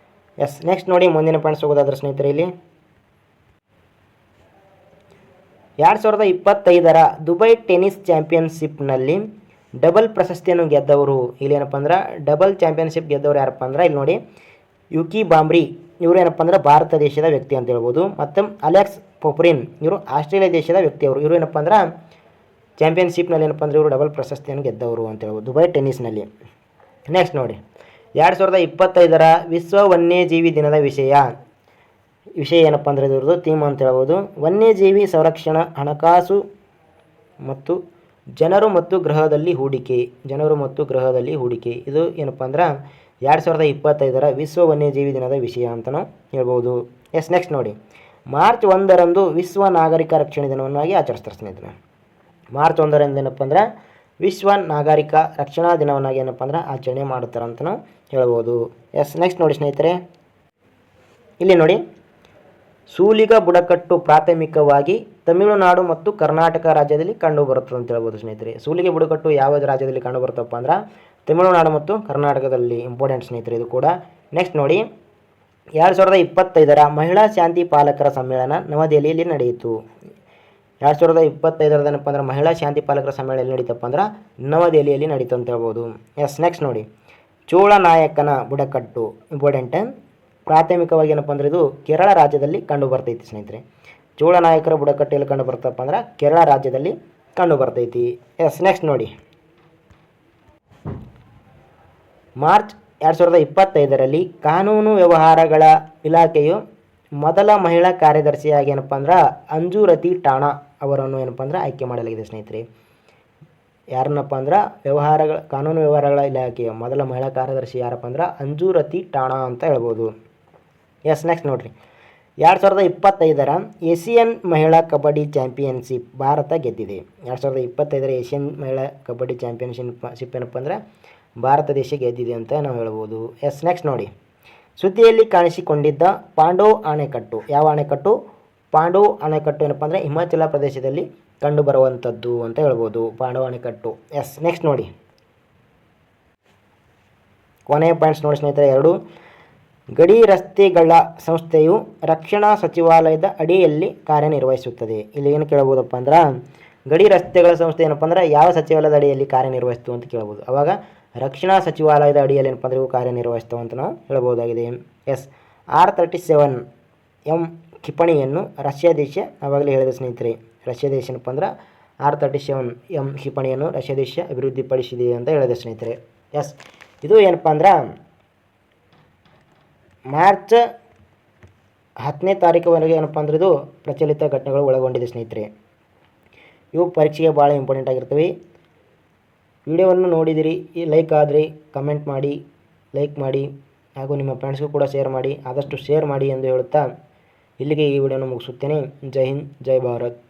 ಎಸ್, ನೆಕ್ಸ್ಟ್ ನೋಡಿ. ಮುಂದಿನ ಪಾಯಿಂಟ್ಸ್ ಹೋಗೋದಾದ್ರೆ ಸ್ನೇಹಿತರೆ, ಇಲ್ಲಿ 2025 ದುಬೈ ಟೆನ್ನಿಸ್ ಚಾಂಪಿಯನ್ಶಿಪ್ನಲ್ಲಿ ಡಬಲ್ ಪ್ರಶಸ್ತಿಯನ್ನು ಗೆದ್ದವರು ಇಲ್ಲಿ ಏನಪ್ಪ ಅಂದ್ರೆ ಡಬಲ್ ಚಾಂಪಿಯನ್ಶಿಪ್ ಗೆದ್ದವರು ಯಾರಪ್ಪ ಅಂದ್ರೆ ಇಲ್ಲಿ ನೋಡಿ ಯುಕಿ ಬಾಂಬ್ರಿ ಇವರು ಏನಪ್ಪ ಅಂದ್ರೆ ಭಾರತ ದೇಶದ ವ್ಯಕ್ತಿ ಅಂತ ಹೇಳ್ಬೋದು. ಮತ್ತು ಅಲೆಕ್ಸ್ ಪೊಪ್ರಿನ್ ಇವರು ಆಸ್ಟ್ರೇಲಿಯಾ ದೇಶದ ವ್ಯಕ್ತಿಯವರು. ಇವರು ಏನಪ್ಪ ಅಂದ್ರೆ ಚಾಂಪಿಯನ್ಶಿಪ್ನಲ್ಲಿ ಏನಪ್ಪ ಅಂದ್ರೆ ಇವರು ಡಬಲ್ ಪ್ರಶಸ್ತಿಯನ್ನು ಗೆದ್ದವರು ಅಂತ ಹೇಳ್ಬೋದು ದುಬೈ ಟೆನ್ನಿಸ್ನಲ್ಲಿ. ನೆಕ್ಸ್ಟ್ ನೋಡಿ. 2025 ವಿಶ್ವ ವನ್ಯಜೀವಿ ದಿನದ ವಿಷಯ ಏನಪ್ಪ ಅಂದರೆ ಇದ್ರದ್ದು ಥೀಮ್ ಅಂತ ಹೇಳ್ಬೋದು ವನ್ಯಜೀವಿ ಸಂರಕ್ಷಣಾ ಹಣಕಾಸು ಮತ್ತು ಜನರು ಮತ್ತು ಗ್ರಹದಲ್ಲಿ ಹೂಡಿಕೆ. ಇದು ಏನಪ್ಪ ಅಂದ್ರೆ 2025 ವಿಶ್ವ ವನ್ಯಜೀವಿ ದಿನದ ವಿಷಯ ಅಂತ ನಾವು ಹೇಳ್ಬೋದು. ಎಸ್, ನೆಕ್ಸ್ಟ್ ನೋಡಿ. ಮಾರ್ಚ್ 1 ವಿಶ್ವ ನಾಗರಿಕ ರಕ್ಷಣೆ ದಿನವನ್ನಾಗಿ ಆಚರಿಸ್ತಾರೆ ಸ್ನೇಹಿತರೆ. ಮಾರ್ಚ್ 1 ಏನಪ್ಪ ಅಂದ್ರೆ ವಿಶ್ವ ನಾಗರಿಕ ರಕ್ಷಣಾ ದಿನವನ್ನಾಗಿ ಏನಪ್ಪ ಅಂದ್ರೆ ಆಚರಣೆ ಮಾಡುತ್ತಾರೆ ಅಂತ ನಾವು ಹೇಳ್ಬೋದು. ಎಸ್, ನೆಕ್ಸ್ಟ್ ನೋಡಿ ಸ್ನೇಹಿತರೆ, ಇಲ್ಲಿ ನೋಡಿ. ಸೂಲಿಗ ಬುಡಕಟ್ಟು ಪ್ರಾಥಮಿಕವಾಗಿ ತಮಿಳುನಾಡು ಮತ್ತು ಕರ್ನಾಟಕ ರಾಜ್ಯದಲ್ಲಿ ಕಂಡುಬರುತ್ತದೆ ಅಂತ ಹೇಳ್ಬೋದು ಸ್ನೇಹಿತರೆ. ಸೂಲಿಗೆ ಬುಡಕಟ್ಟು ಯಾವ ರಾಜ್ಯದಲ್ಲಿ ಕಂಡುಬರುತ್ತಪ್ಪ ಅಂದ್ರೆ ತಮಿಳುನಾಡು ಮತ್ತು ಕರ್ನಾಟಕದಲ್ಲಿ. ಇಂಪಾರ್ಟೆಂಟ್ ಸ್ನೇಹಿತರೆ ಇದು ಕೂಡ. ನೆಕ್ಸ್ಟ್ ನೋಡಿ. 2025 ಮಹಿಳಾ ಶಾಂತಿ ಪಾಲಕರ ಸಮ್ಮೇಳನ ನವದೆಹಲಿಯಲ್ಲಿ ನಡೆಯಿತು. 2025 ಏನಪ್ಪ ಅಂದ್ರೆ ಮಹಿಳಾ ಶಾಂತಿ ಪಾಲಕರ ಸಮ್ಮೇಳನ ಎಲ್ಲಿ ನಡೀತಪ್ಪ ಅಂದ್ರೆ ನವದೆಹಲಿಯಲ್ಲಿ ನಡೀತು ಅಂತ ಹೇಳ್ಬೋದು. ಎಸ್, ನೆಕ್ಸ್ಟ್ ನೋಡಿ. ಚೋಳ ನಾಯಕನ ಬುಡಕಟ್ಟು ಇಂಪಾರ್ಟೆಂಟ್ ಪ್ರಾಥಮಿಕವಾಗಿ ಏನಪ್ಪ ಅಂದ್ರೆ ಇದು ಕೇರಳ ರಾಜ್ಯದಲ್ಲಿ ಕಂಡು ಬರ್ತೈತಿ ಸ್ನೇಹಿತರೆ. ಚೋಳ ನಾಯಕರ ಬುಡಕಟ್ಟು ಎಲ್ಲಿ ಕಂಡು ಬರ್ತಪ್ಪ ಅಂದ್ರೆ ಕೇರಳ ರಾಜ್ಯದಲ್ಲಿ ಕಂಡು ಬರ್ತೈತಿ. ಎಸ್, ನೆಕ್ಸ್ಟ್ ನೋಡಿ. ಮಾರ್ಚ್ 2025 ಕಾನೂನು ವ್ಯವಹಾರಗಳ ಇಲಾಖೆಯು ಮೊದಲ ಮಹಿಳಾ ಕಾರ್ಯದರ್ಶಿಯಾಗಿ ಏನಪ್ಪ ಅಂದ್ರೆ ಅಂಜು ರತಿ ಠಾಣಾ ಅವರನ್ನು ಏನಪ್ಪ ಅಂದ್ರೆ ಆಯ್ಕೆ ಮಾಡಲಾಗಿದೆ ಸ್ನೇಹಿತರೆ. ಯಾರನ್ನಪ್ಪ ಅಂದ್ರೆ ಕಾನೂನು ವ್ಯವಹಾರಗಳ ಇಲಾಖೆಯ ಮೊದಲ ಮಹಿಳಾ ಕಾರ್ಯದರ್ಶಿ ಯಾರಪ್ಪ ಅಂದ್ರೆ ಅಂಜು ರತಿ ಠಾಣಾ ಅಂತ ಹೇಳ್ಬೋದು. ಎಸ್, ನೆಕ್ಸ್ಟ್ ನೋಡಿರಿ. 2025 ಏಷಿಯನ್ ಮಹಿಳಾ ಕಬಡ್ಡಿ ಚಾಂಪಿಯನ್ಶಿಪ್ ಭಾರತ ಗೆದ್ದಿದೆ. 2025 ಏಷ್ಯನ್ ಮಹಿಳಾ ಕಬಡ್ಡಿ ಚಾಂಪಿಯನ್ಶಿಪ್ ಏನಪ್ಪ ಅಂದ್ರೆ ಭಾರತ ದೇಶ ಗೆದ್ದಿದೆ ಅಂತ ನಾವು ಹೇಳ್ಬೋದು. ಎಸ್, ನೆಕ್ಸ್ಟ್ ನೋಡಿ. ಸುದ್ದಿಯಲ್ಲಿ ಕಾಣಿಸಿಕೊಂಡಿದ್ದ ಪಾಂಡವ್ ಅಣೆಕಟ್ಟು ಯಾವ ಅಣೆಕಟ್ಟು? ಪಾಂಡವ್ ಅಣೆಕಟ್ಟು ಏನಪ್ಪ ಅಂದರೆ ಹಿಮಾಚಲ ಪ್ರದೇಶದಲ್ಲಿ ಕಂಡುಬರುವಂಥದ್ದು ಅಂತ ಹೇಳ್ಬೋದು ಪಾಂಡವ್ ಅಣೆಕಟ್ಟು. ಎಸ್, ನೆಕ್ಸ್ಟ್ ನೋಡಿ. ಕೊನೆಯ ಪಾಯಿಂಟ್ಸ್ ನೋಡಿ ಸ್ನೇಹಿತರೆ, 2 ಗಡಿ ರಸ್ತೆಗಳ ಸಂಸ್ಥೆಯು ರಕ್ಷಣಾ ಸಚಿವಾಲಯದ ಅಡಿಯಲ್ಲಿ ಕಾರ್ಯನಿರ್ವಹಿಸುತ್ತದೆ. ಇಲ್ಲಿ ಏನು ಕೇಳ್ಬೋದಪ್ಪ ಅಂದ್ರೆ ಗಡಿ ರಸ್ತೆಗಳ ಸಂಸ್ಥೆ ಏನಪ್ಪ ಅಂದ್ರೆ ಯಾವ ಸಚಿವಾಲಯದ ಅಡಿಯಲ್ಲಿ ಕಾರ್ಯನಿರ್ವಹಿಸ್ತು ಅಂತ ಕೇಳ್ಬೋದು. ಅವಾಗ ರಕ್ಷಣಾ ಸಚಿವಾಲಯದ ಅಡಿಯಲ್ಲಿ ಏನಪ್ಪ ಅಂದ್ರೆ ಇವು ಕಾರ್ಯನಿರ್ವಹಿಸ್ತವೆ ಅಂತ ನಾವು ಹೇಳ್ಬೋದಾಗಿದೆ. ಎಸ್, R-37M ಕ್ಷಿಪಣಿಯನ್ನು ರಷ್ಯಾ ದೇಶ ಆವಾಗಲೇ ಹೇಳಿದ ಸ್ನೇಹಿತರೆ. ರಷ್ಯಾ ದೇಶ ಏನಪ್ಪ ಅಂದ್ರೆ R-37M ಕ್ಷಿಪಣಿಯನ್ನು ರಷ್ಯಾ ದೇಶ ಅಭಿವೃದ್ಧಿಪಡಿಸಿದೆ ಅಂತ ಹೇಳಿದೆ ಸ್ನೇಹಿತರೆ. ಎಸ್, ಇದು ಏನಪ್ಪ ಅಂದ್ರೆ ಮಾರ್ಚ್ 10ನೇ ತಾರೀಕುವರೆಗೆ ಏನಪ್ಪ ಅಂದ್ರೆ ಇದು ಪ್ರಚಲಿತ ಘಟನೆಗಳು ಒಳಗೊಂಡಿದೆ ಸ್ನೇಹಿತರೆ. ಇವು ಪರೀಕ್ಷೆಗೆ ಭಾಳ ಇಂಪಾರ್ಟೆಂಟ್ ಆಗಿರ್ತವೆ. ವಿಡಿಯೋವನ್ನು ನೋಡಿದಿರಿ, ಲೈಕ್ ಆದರೆ ಕಮೆಂಟ್ ಮಾಡಿ, ಲೈಕ್ ಮಾಡಿ ಹಾಗೂ ನಿಮ್ಮ ಫ್ರೆಂಡ್ಸ್ಗೂ ಕೂಡ ಶೇರ್ ಮಾಡಿ, ಆದಷ್ಟು ಶೇರ್ ಮಾಡಿ ಎಂದು ಹೇಳುತ್ತಾ ಇಲ್ಲಿಗೆ ಈ ವಿಡಿಯೋನ ಮುಗಿಸುತ್ತೇನೆ. ಜೈ ಹಿಂದ್, ಜೈ ಭಾರತ್.